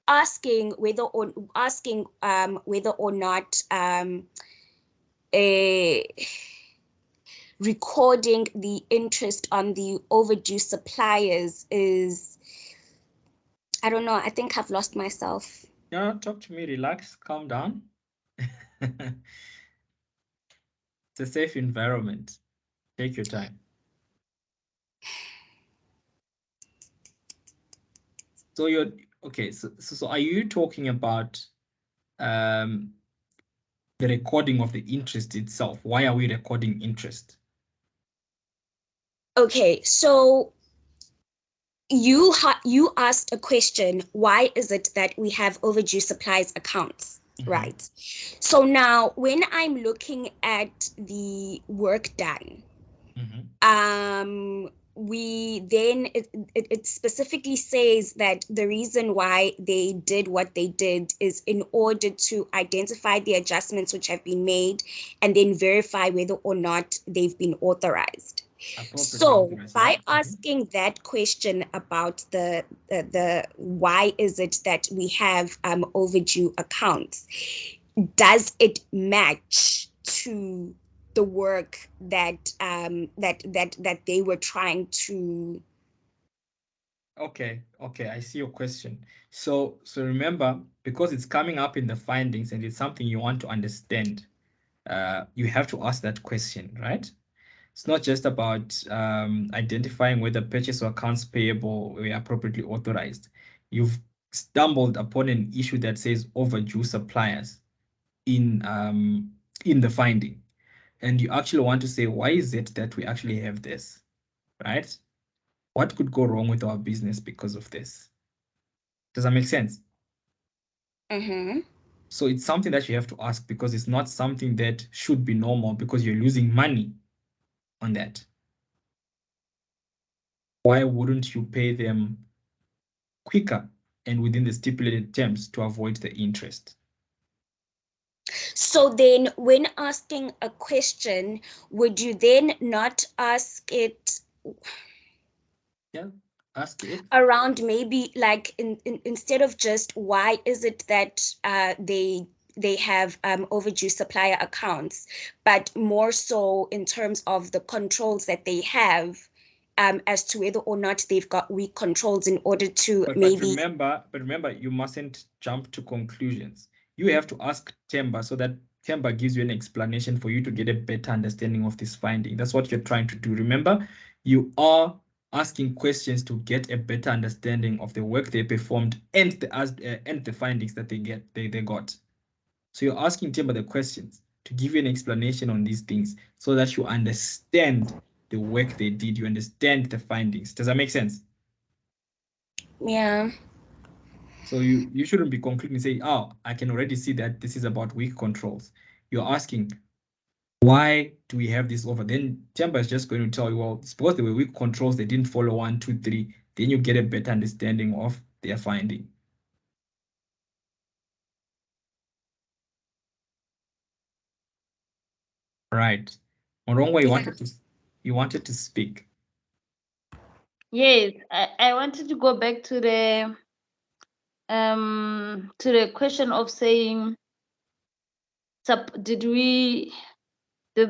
asking whether or not recording the interest on the overdue suppliers is, I don't know, I think I've lost myself. No, talk to me, relax, calm down. It's a safe environment. Take your time. So you're okay. So are you talking about the recording of the interest itself? Why are we recording interest? Okay, so you asked a question, why is it that we have overdue supplies accounts, right? So now when I'm looking at the work done, we then it specifically says that the reason why they did what they did is in order to identify the adjustments which have been made and then verify whether or not they've been authorized. So by asking that question about the why is it that we have overdue accounts, does it match to the work that that they were trying to? Okay, I see your question. So remember, because it's coming up in the findings and it's something you want to understand, you have to ask that question, right? It's not just about identifying whether purchase or accounts payable were appropriately authorized. You've stumbled upon an issue that says overdue suppliers in the finding, and you actually want to say, why is it that we actually have this, right? What could go wrong with our business because of this? Does that make sense? So it's something that you have to ask because it's not something that should be normal because you're losing money on that. Why wouldn't you pay them quicker and within the stipulated terms to avoid the interest? So then when asking a question, would you then not ask it? Yeah, ask it around maybe like instead of just why is it that they have overdue supplier accounts, but more so in terms of the controls that they have, as to whether or not they've got weak controls in order to but remember, you mustn't jump to conclusions. You have to ask Temba so that Temba gives you an explanation for you to get a better understanding of this finding. That's what you're trying to do. Remember, you are asking questions to get a better understanding of the work they performed and the findings that they got. So you're asking Temba the questions to give you an explanation on these things so that you understand the work they did, you understand the findings. Does that make sense? Yeah. So you shouldn't be concluding saying, oh, I can already see that this is about weak controls. You're asking, why do we have this over? Then Temba is just going to tell you, well, it's because there were weak controls, they didn't follow 1, 2, 3. Then you get a better understanding of their finding. Right. Morongwa, you Yeah. wanted to speak. Yes, I wanted to go back to the question of saying, did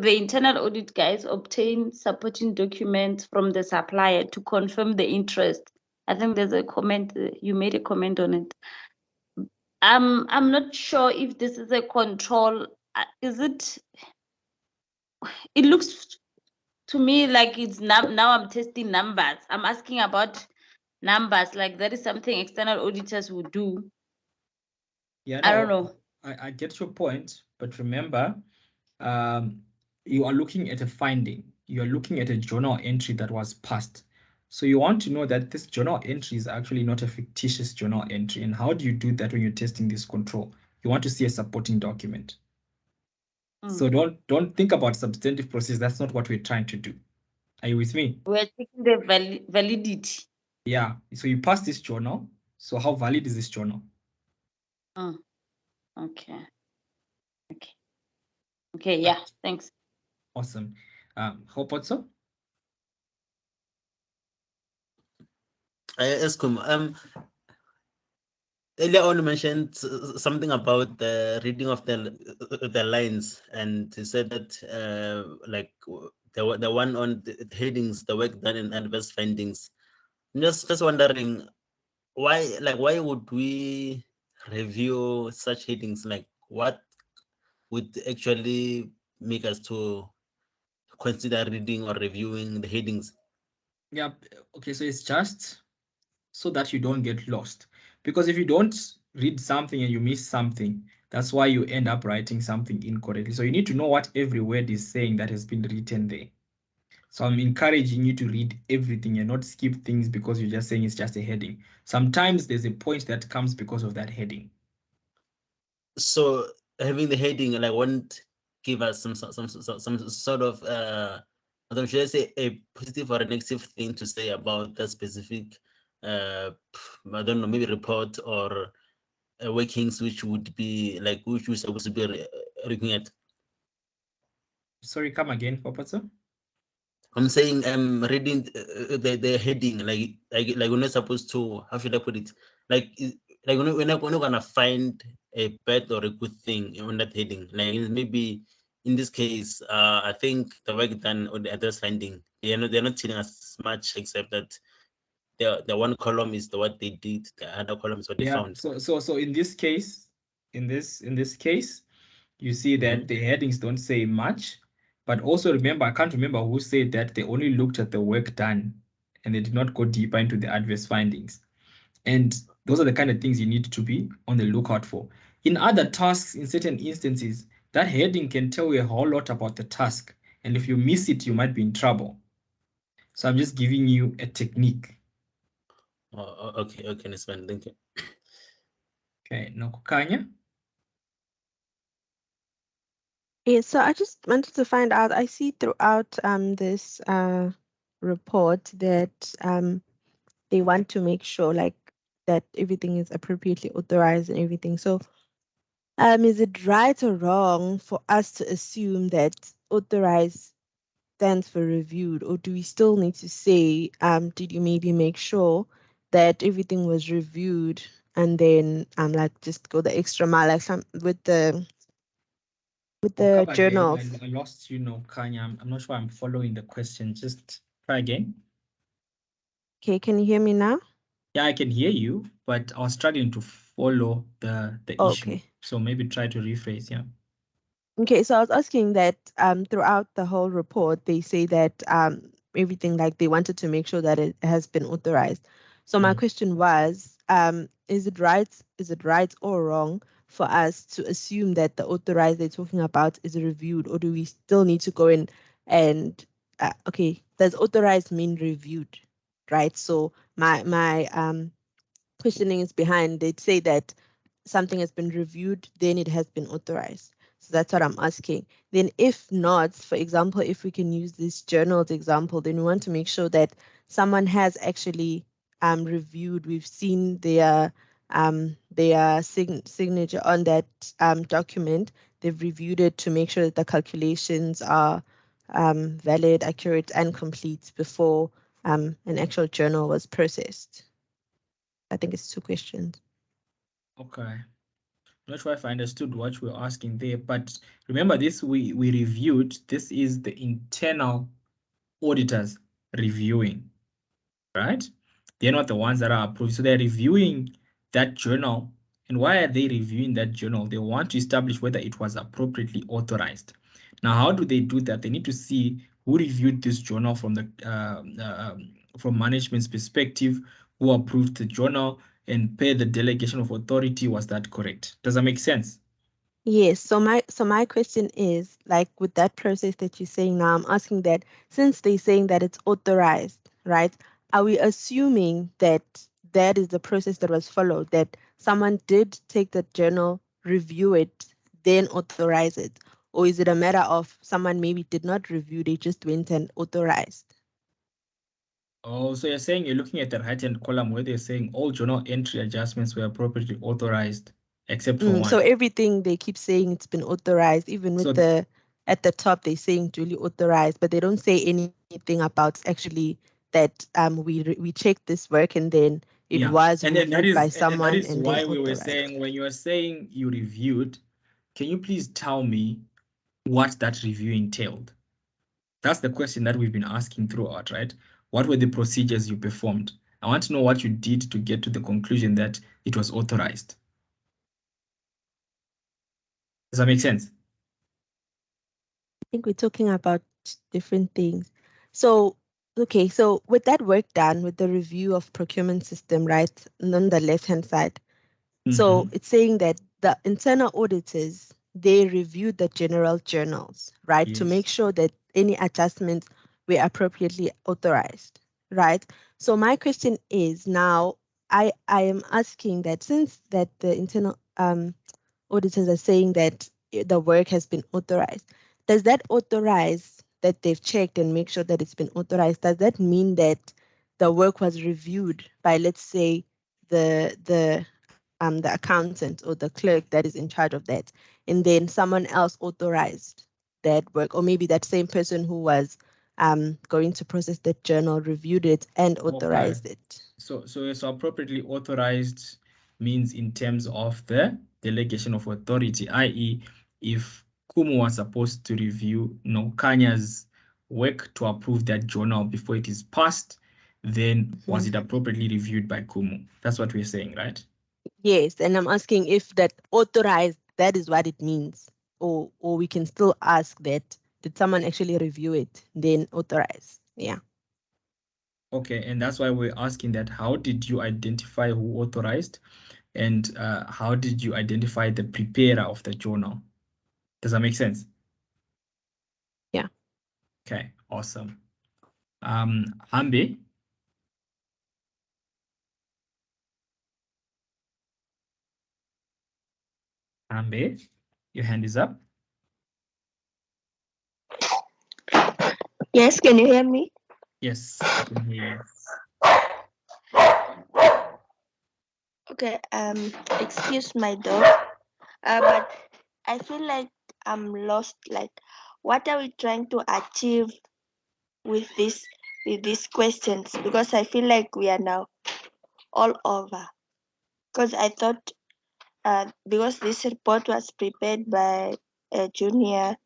the internal audit guys obtain supporting documents from the supplier to confirm the interest? I think there's a comment, you made a comment on it. I'm not sure if this is a control. Is it? It looks to me like it's now I'm testing numbers. I'm asking about numbers, like that is something external auditors would do. Yeah, I don't no, know. I get your point, but remember, you are looking at a finding. You are looking at a journal entry that was passed. So you want to know that this journal entry is actually not a fictitious journal entry. And how do you do that when you're testing this control? You want to see a supporting document. So don't think about substantive process. That's not what we're trying to do. Are you with me? We're checking the validity. Yeah. So you pass this journal. So how valid is this journal? Okay. Okay. Yeah. Thanks. Awesome. How about so? Eskom, earlier on you mentioned something about the reading of the lines, and you said that like the one on the headings, the work done in adverse findings. I'm just wondering why would we review such headings? Like what would actually make us to consider reading or reviewing the headings? Yeah. Okay. So it's just so that you don't get lost. Because if you don't read something and you miss something, that's why you end up writing something incorrectly. So you need to know what every word is saying that has been written there. So I'm encouraging you to read everything and not skip things because you're just saying it's just a heading. Sometimes there's a point that comes because of that heading. So having the heading like won't give us some sort of should I say a positive or a negative thing to say about that specific I don't know, maybe report or workings which would be like which we're supposed to be looking at. Sorry, come again, Papazo? I'm saying I'm reading the heading like we're not supposed to, how should I put it, like we're not gonna find a bad or a good thing on that heading. Like maybe in this case, I think the work done on the address finding, they're not telling us much except that the one column is what they did, the other column is what they found. So in this case, in this case, you see that the headings don't say much, but also remember, I can't remember who said that they only looked at the work done and they did not go deeper into the adverse findings. And those are the kind of things you need to be on the lookout for. In other tasks, in certain instances, that heading can tell you a whole lot about the task. And if you miss it, you might be in trouble. So I'm just giving you a technique. Okay, that's fine. Thank you. Okay, Nokukanya? Yeah, so I just wanted to find out, I see throughout this report that they want to make sure like that everything is appropriately authorized and everything. So is it right or wrong for us to assume that authorized stands for reviewed, or do we still need to say, did you maybe make sure that everything was reviewed and then like just go the extra mile like some with the Come again. journals? I lost you, Nokukanya. I'm not sure I'm following the question. Just try again. Okay, can you hear me now? Yeah, I can hear you, but I was struggling to follow the issue. Okay. So maybe try to rephrase, yeah. Okay, so I was asking that throughout the whole report, they say that everything, like they wanted to make sure that it has been authorized. So my question was, is it right or wrong for us to assume that the authorized they're talking about is reviewed, or do we still need to go in and okay, does authorized mean reviewed, right? So my questioning is behind, they'd say that something has been reviewed, then it has been authorized. So that's what I'm asking. Then if not, for example, if we can use this journals example, then we want to make sure that someone has actually reviewed, we've seen their their signature on that document. They've reviewed it to make sure that the calculations are valid, accurate, and complete before an actual journal was processed. I think it's 2 questions. Okay. Not sure if I understood what we're asking there, but remember this, we reviewed, this is the internal auditors reviewing, right? They're not the ones that are approved. So they're reviewing that journal. And why are they reviewing that journal? They want to establish whether it was appropriately authorized. Now, how do they do that? They need to see who reviewed this journal from the from management's perspective, who approved the journal, and per the delegation of authority. Was that correct? Does that make sense? Yes. So my question is, like, with that process that you're saying now, I'm asking that since they're saying that it's authorized, right? Are we assuming that that is the process that was followed, that someone did take the journal, review it, then authorize it? Or is it a matter of someone maybe did not review, they just went and authorized? Oh, so you're saying you're looking at the right-hand column where they're saying all journal entry adjustments were appropriately authorized, except for So one. everything they keep saying it's been authorized, even with So at the top they're saying duly authorized, but they don't say anything about actually that we checked this work and then it yeah, was and then that reviewed by is and that someone is and then why we were authorized. saying, when you are saying you reviewed, can you please tell me what that review entailed? That's the question that we've been asking throughout, right? What were the procedures you performed? I want to know what you did to get to the conclusion that it was authorized. Does that make sense? I think we're talking about different things. So, okay, so with that work done, with the review of procurement system, right, and on the left-hand side, so it's saying that the internal auditors, they reviewed the general journals, right, to make sure that any adjustments were appropriately authorized, right? So my question is now, I am asking that since that the internal auditors are saying that the work has been authorized, does that authorize that they've checked and make sure that it's been authorized? Does that mean that the work was reviewed by, let's say, the accountant or the clerk that is in charge of that, and then someone else authorized that work, or maybe that same person who was going to process the journal reviewed it and authorized it? So appropriately authorized means in terms of the delegation of authority, i.e., if Kumu was supposed to review Kanya's work to approve that journal before it is passed, then was it appropriately reviewed by Kumu? That's what we're saying, right? Yes, and I'm asking if that authorized, that is what it means, or we can still ask that, did someone actually review it, then authorize? Yeah. Okay, and that's why we're asking that, how did you identify who authorized, and how did you identify the preparer of the journal? Does that make sense? Yeah. Okay, awesome. Hambi? Hambi, your hand is up. Yes, can you hear me? Yes, I can hear you. Okay, excuse my dog. But I feel like I'm lost. Like, what are we trying to achieve with these questions? Because I feel like we are now all over. Because I thought, because this report was prepared by a junior,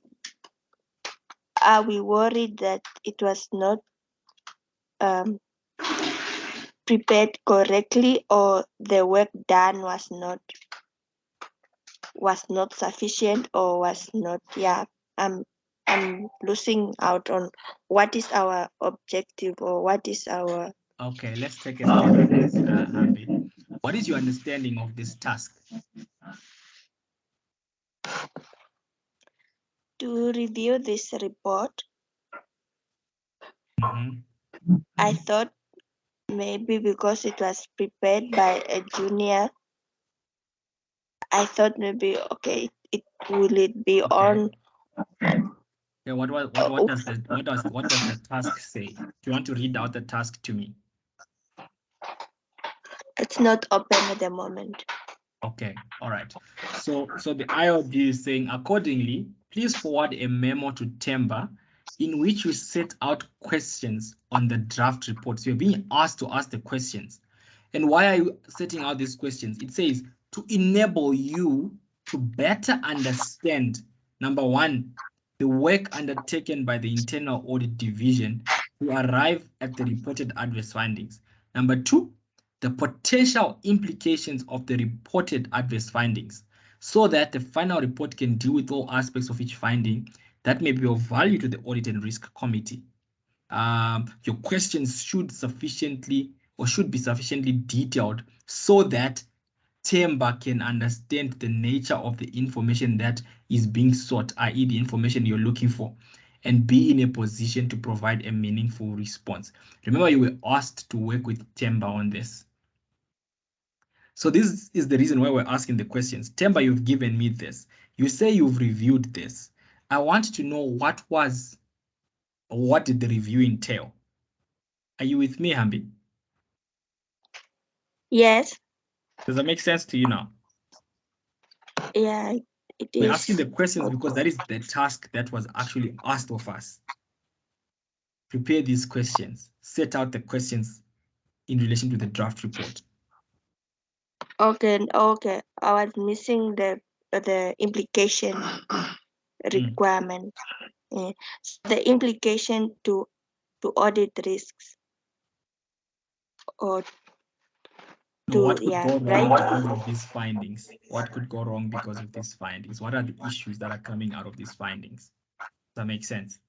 are we worried that it was not prepared correctly, or the work done was not sufficient, or was not? Yeah, I'm losing out on what is our objective, or what is our. Okay, let's take a step back, Hambi. What is your understanding of this task? To review this report. I thought maybe because it was prepared by a junior, I thought maybe, okay, will it be on. Yeah, what does the task say? Do you want to read out the task to me? A That's not open at the moment. Okay, all right. So the IOD is saying, accordingly, please forward a memo to Temba in which you set out questions on the draft report. So you're being asked to ask the questions. And why are you setting out these questions? It says to enable you to better understand, number one, the work undertaken by the Internal Audit Division to arrive at the reported adverse findings. Number two, the potential implications of the reported adverse findings so that the final report can deal with all aspects of each finding that may be of value to the Audit and Risk Committee. Your questions should be sufficiently detailed so that Temba can understand the nature of the information that is being sought, i.e. the information you're looking for, and be in a position to provide a meaningful response. Remember, you were asked to work with Temba on this. So this is the reason why we're asking the questions. Temba, you've given me this. You say you've reviewed this. I want to know what did the review entail? Are you with me, Hambi? Yes. Does that make sense to you now? Yeah, it is. We're asking the questions because that is the task that was actually asked of us. Prepare these questions. Set out the questions in relation to the draft report. Okay, okay. I was missing the implication requirement. So the implication to audit risks or No, what could go wrong right? because of these findings? What could go wrong because of these findings? What are the issues that are coming out of these findings? Does that make sense?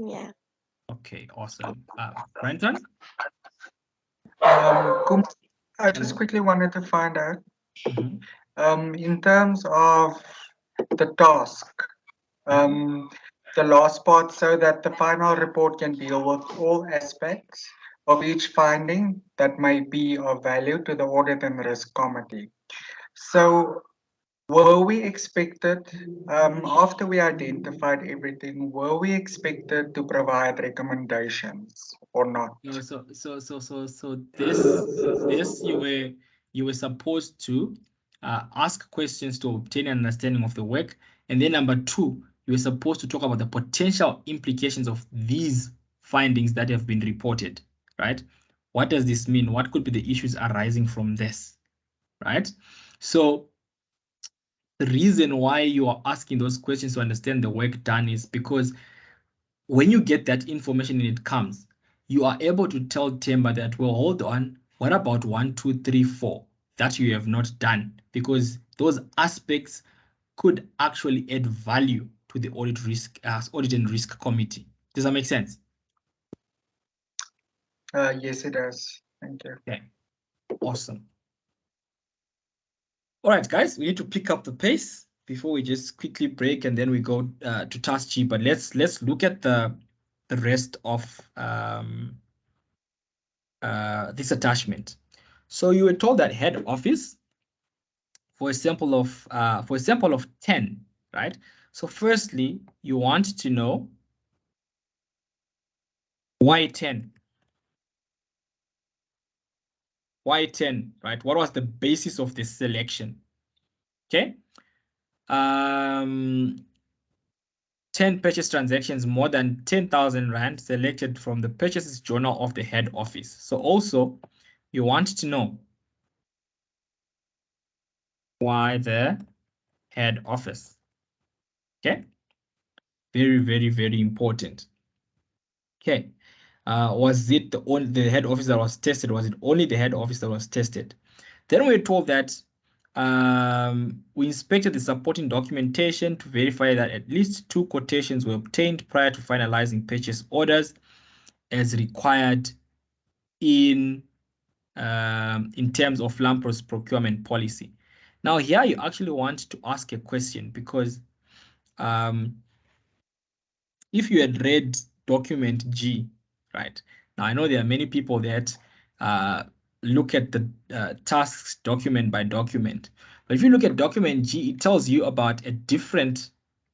Yeah. Okay, awesome. Brenton? I just quickly wanted to find out, in terms of the task, the last part, so that the final report can deal with all aspects of each finding that may be of value to the Audit and Risk Committee. So were we expected, after we identified everything, were we expected to provide recommendations or not? No, so this you were supposed to ask questions to obtain an understanding of the work, and then number two, you were supposed to talk about the potential implications of these findings that have been reported, right? What does this mean? What could be the issues arising from this, right? So the reason why you are asking those questions to understand the work done is because when you get that information and it comes, you are able to tell Temba that, well, hold on, what about 1, 2, 3, 4 that you have not done? Because those aspects could actually add value to the Audit and Risk Committee. Does that make sense? Yes, it does. Thank you. Okay, awesome. All right, guys, we need to pick up the pace before we just quickly break and then we go to task G. But let's look at the rest of this attachment. So you were told that head office for a sample of 10, right? So firstly, you want to know why 10? Why 10, right? What was the basis of this selection? Okay. 10 purchase transactions more than 10,000 Rand selected from the purchases journal of the head office. So also you want to know why the head office. Okay. Very, very, very important. Okay. Was it the head office that was tested? Was it only the head office that was tested? Then we were told that we inspected the supporting documentation to verify that at least 2 quotations were obtained prior to finalizing purchase orders as required in terms of Lampro's procurement policy. Now here you actually want to ask a question because if you had read document G, right? Now I know there are many people that look at the tasks document by document. But if you look at document G, it tells you about a different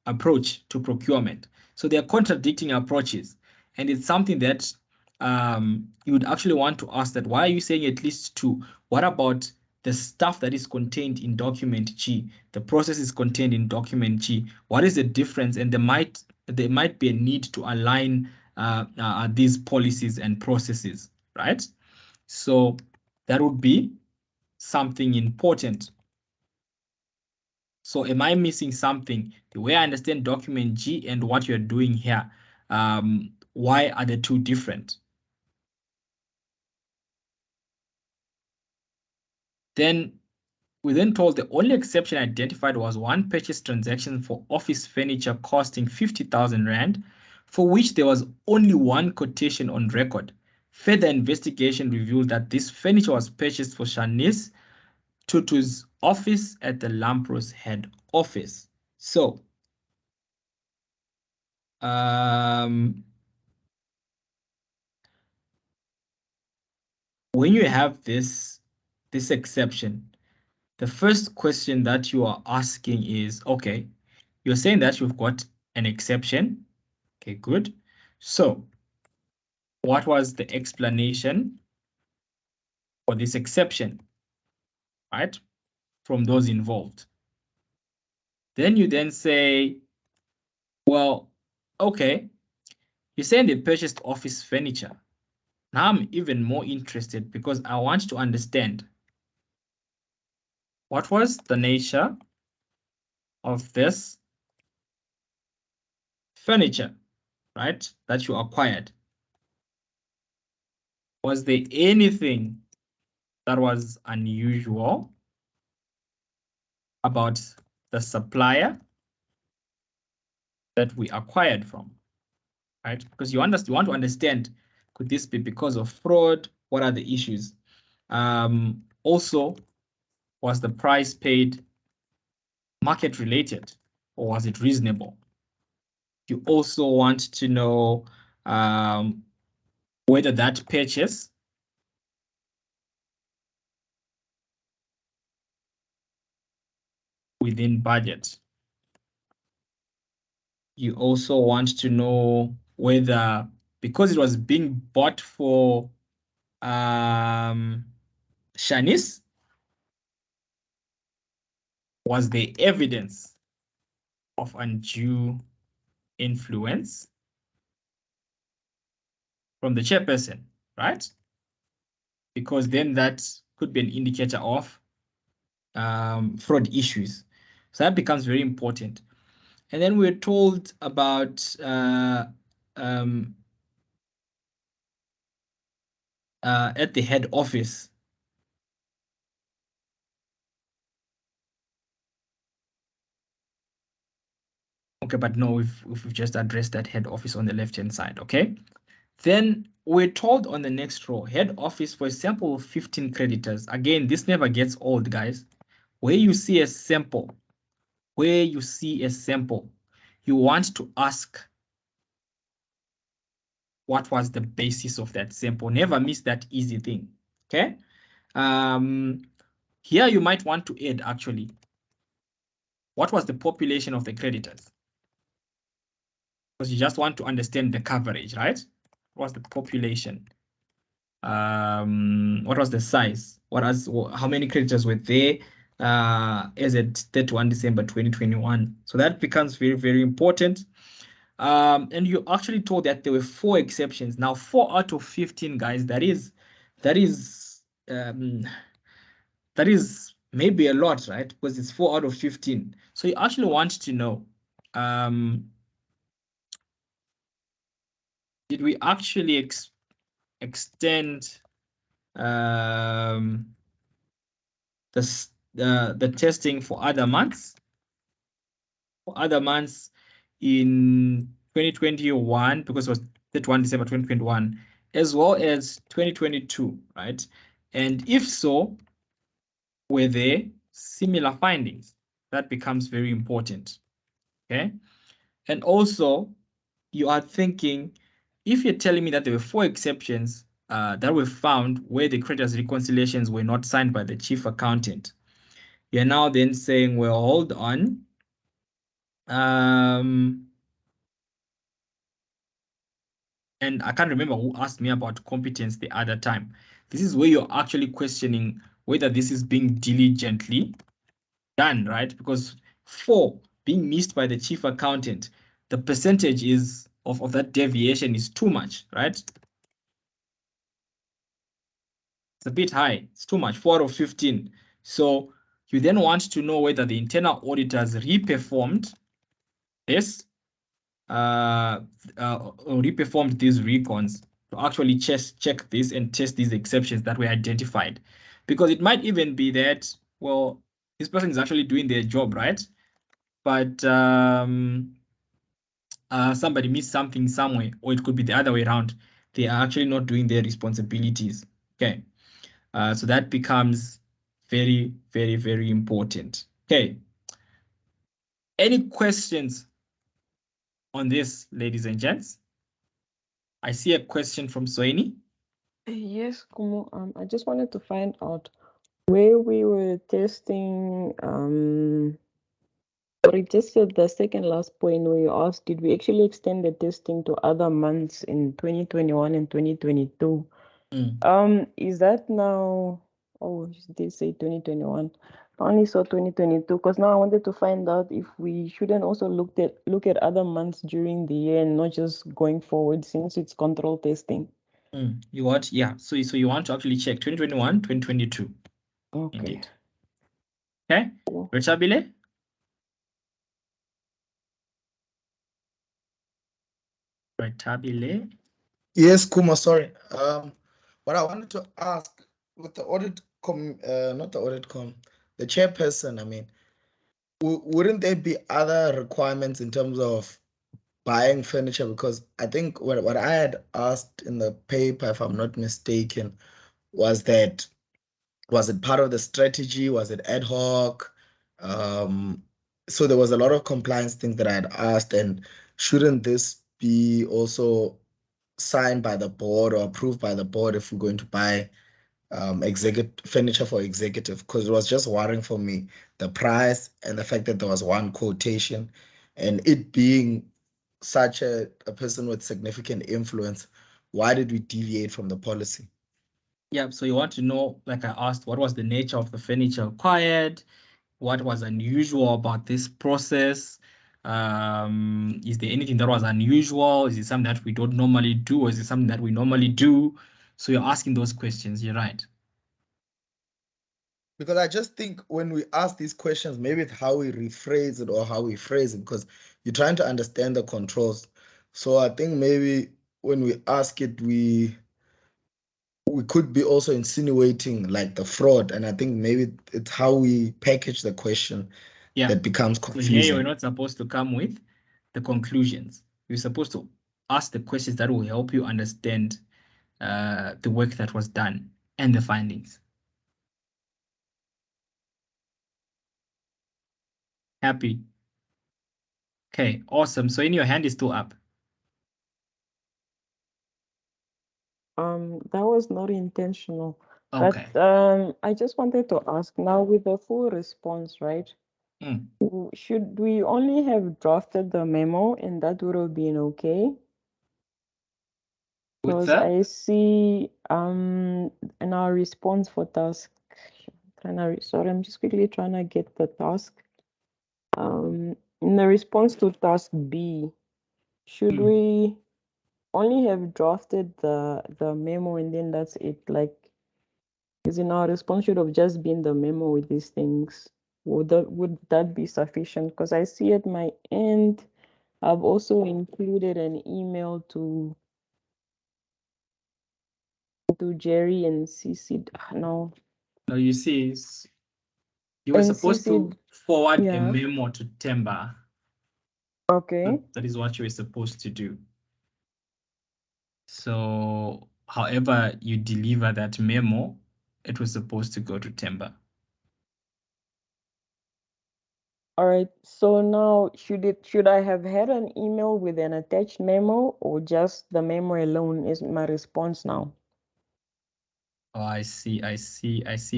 approach to procurement. So they are contradicting approaches. And it's something that you would actually want to ask that, why are you saying at least 2? What about the stuff that is contained in document G? The process is contained in document G. What is the difference? And there might be a need to align these policies and processes, right? So that would be something important. So am I missing something? The way I understand document G and what you're doing here, why are the 2 different? Then we then told the only exception identified was one purchase transaction for office furniture costing 50,000 Rand, for which there was only one quotation on record. Further investigation revealed that this furniture was purchased for Shanice Tutu's office at the Lampros head office. So, when you have this exception, the first question that you are asking is, okay, you're saying that you've got an exception. Okay, good. So what was the explanation for this exception, right? From those involved. Then you then say, well, okay, you're saying they purchased office furniture. Now I'm even more interested because I want to understand what was the nature of this furniture, right, that you acquired. Was there anything that was unusual about the supplier that we acquired from, right? Because you want to understand, could this be because of fraud? What are the issues? Also, was the price paid market related or was it reasonable? You also want to know whether that purchase within budget. You also want to know whether, because it was being bought for Shanice, was there evidence of undue influence from the chairperson, right? Because then that could be an indicator of fraud issues. So that becomes very important. And then we're told about at the head office. Okay, but no, we've just addressed that head office on the left-hand side, okay? Then we're told on the next row, head office for a sample of 15 creditors. Again, this never gets old, guys. Where you see a sample, you want to ask what was the basis of that sample. Never miss that easy thing, okay? Here you might want to add, actually, what was the population of the creditors? Because you just want to understand the coverage, right? What was the population? What was the size? How many creditors were there as at 31 December 2021? So that becomes very, very important. And you actually told that there were 4 exceptions. Now, 4 out of 15, guys, that is maybe a lot, right? Because it's 4 out of 15. So you actually want to know, did we actually extend the testing for other months? For other months in 2021, because it was 31 December 2021, as well as 2022, right? And if so, were there similar findings? That becomes very important, okay? And also, you are thinking, if you're telling me that there were 4 exceptions that were found where the creditors' reconciliations were not signed by the chief accountant, you're now then saying, well, hold on. and I can't remember who asked me about competence the other time. This is where you're actually questioning whether this is being diligently done, right? Because 4 being missed by the chief accountant, the percentage is of that deviation is too much, right? It's a bit high. It's too much, 4 out of 15. So you then want to know whether the internal auditors reperformed this or reperformed these recons to actually check this and test these exceptions that were identified. Because it might even be that, well, this person is actually doing their job, right? But somebody missed something somewhere, or it could be the other way around. They are actually not doing their responsibilities. Okay. So that becomes very, very, very important. Okay. Any questions on this, ladies and gents? I see a question from Soini. Yes, Kumu. I just wanted to find out where we were testing. Or it just said the second last point where you asked, did we actually extend the testing to other months in 2021 and 2022? Is that now? Oh, they say 2021. I only saw 2022 because now I wanted to find out if we shouldn't also look at other months during the year and not just going forward since it's control testing. You want, yeah. So you want to actually check 2021, 2022. Okay. Indeed. Okay. Rechabile? Rechabile? Yes, Kuma, sorry. What I wanted to ask with the not the the chairperson, I mean, wouldn't there be other requirements in terms of buying furniture? Because I think what I had asked in the paper, if I'm not mistaken, was that was it part of the strategy? Was it ad hoc? So there was a lot of compliance things that I had asked, and shouldn't this be also signed by the board or approved by the board if we're going to buy executive furniture for executive? Because it was just worrying for me, the price and the fact that there was one quotation, and it being such a person with significant influence, why did we deviate from the policy? Yeah, so you want to know, like I asked, what was the nature of the furniture acquired? What was unusual about this process? Is there anything that was unusual? Is it something that we don't normally do? Or is it something that we normally do? So you're asking those questions, you're right. Because I just think when we ask these questions, maybe it's how we rephrase it or how we phrase it, because you're trying to understand the controls. So I think maybe when we ask it, we could be also insinuating like the fraud. And I think maybe it's how we package the question that becomes So here you're confusing. not supposed to come with the conclusions. You're supposed to ask the questions that will help you understand the work that was done and the findings. Happy? Okay, awesome. So in your hand is still up. That was not intentional. Okay. But I just wanted to ask now with the full response, right? Should we only have drafted the memo and that would have been okay? Because I see in our response for task, sorry, I'm just quickly trying to get the task. In the response to task B, should we only have drafted the memo and then that's it? Like, is in our response should have just been the memo with these things. Would that be sufficient? Because I see at my end, I've also included an email to Jerry and CC. No. No, you see, you were supposed to forward a yeah. memo to Temba. Okay. That is what you were supposed to do. So, however you deliver that memo, it was supposed to go to Temba. All right. So now, should I have had an email with an attached memo, or just the memo alone is my response now? Oh, I see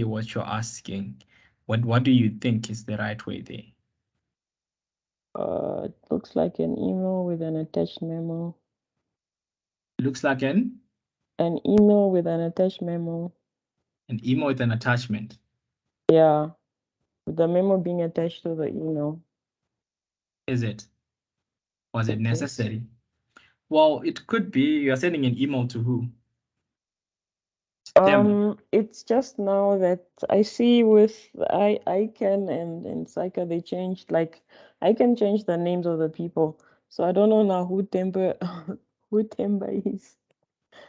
what you're asking. What do you think is the right way there? It looks like an email with an attached memo. Looks like an email with an attached memo. An email with an attachment. Yeah, with the memo being attached to the email. Is it? Was it necessary? Well, it could be. You're sending an email to who? It's just now that I see with ICANN and Psycha, they changed, like, I can change the names of the people. So I don't know now who Temba is.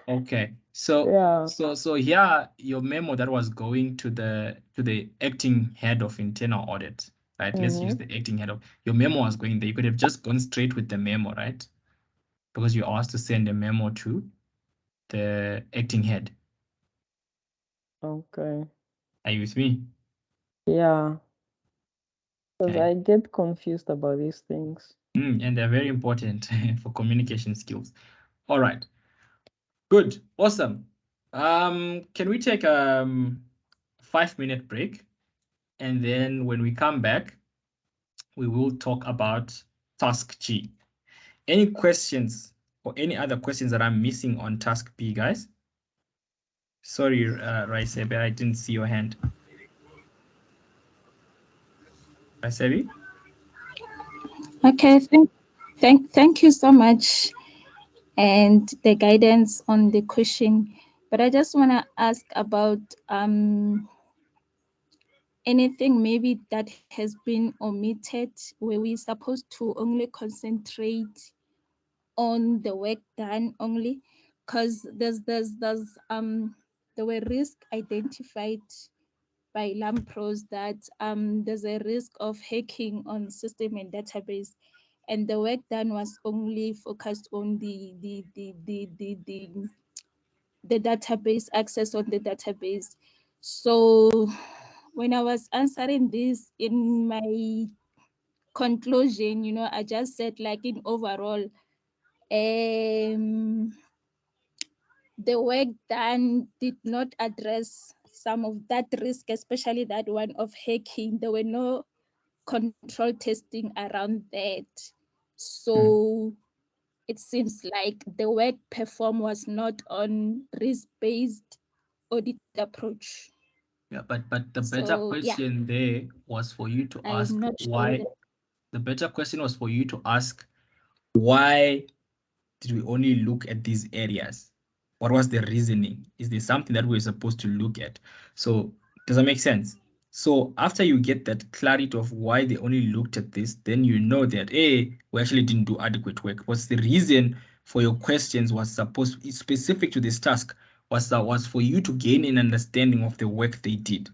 Okay. So Yeah. so here your memo that was going to the acting head of internal audit, right? Let's use the acting head of your memo was going there. You could have just gone straight with the memo, right? Because you asked to send a memo to the acting head. Okay. Are you with me? Yeah. Because Okay. I get confused about these things. And they're very important for communication skills. All right. Good. Awesome. Can we take 5-minute break? And then when we come back, we will talk about task G. Any questions or any other questions that I'm missing on task B, guys? Sorry, Raisebe, I didn't see your hand. Raisebe? Okay, thank you so much and the guidance on the question. But I just want to ask about anything maybe that has been omitted where we're supposed to only concentrate on the work done only, because there were risks identified by Lampros that there's a risk of hacking on system and database, and the work done was only focused on the database, access on the database. So when I was answering this in my conclusion, you know, I just said like in overall, the work done did not address some of that risk, especially that one of hacking. There were no control testing around that. So it seems like the work performed was not on risk-based audit approach. Yeah, but the better So, yeah. question there was for you to ask I'm not sure why. whether The better question was for you to ask why did we only look at these areas? What was the reasoning? Is there something that we're supposed to look at? So does that make sense? So after you get that clarity of why they only looked at this, then you know that, hey, we actually didn't do adequate work. What's the reason for your questions was supposed specific to this task was for you to gain an understanding of the work they did.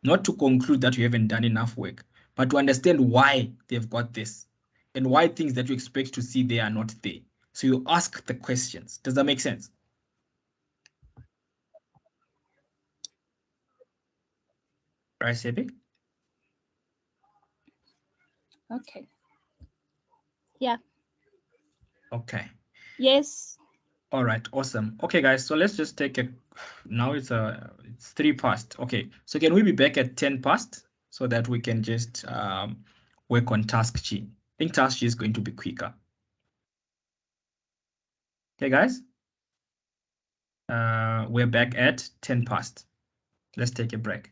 Not to conclude that you haven't done enough work, but to understand why they've got this and why things that you expect to see there are not there. So you ask the questions. Does that make sense? Right, Sebi? okay. Yeah. Okay. Yes. All right. Awesome. Okay, guys. So let's just take a. Now it's 3 past. Okay. So can we be back at 10 past so that we can just work on task G? I think task G is going to be quicker. Okay, guys. We're back at 10 past. Let's take a break.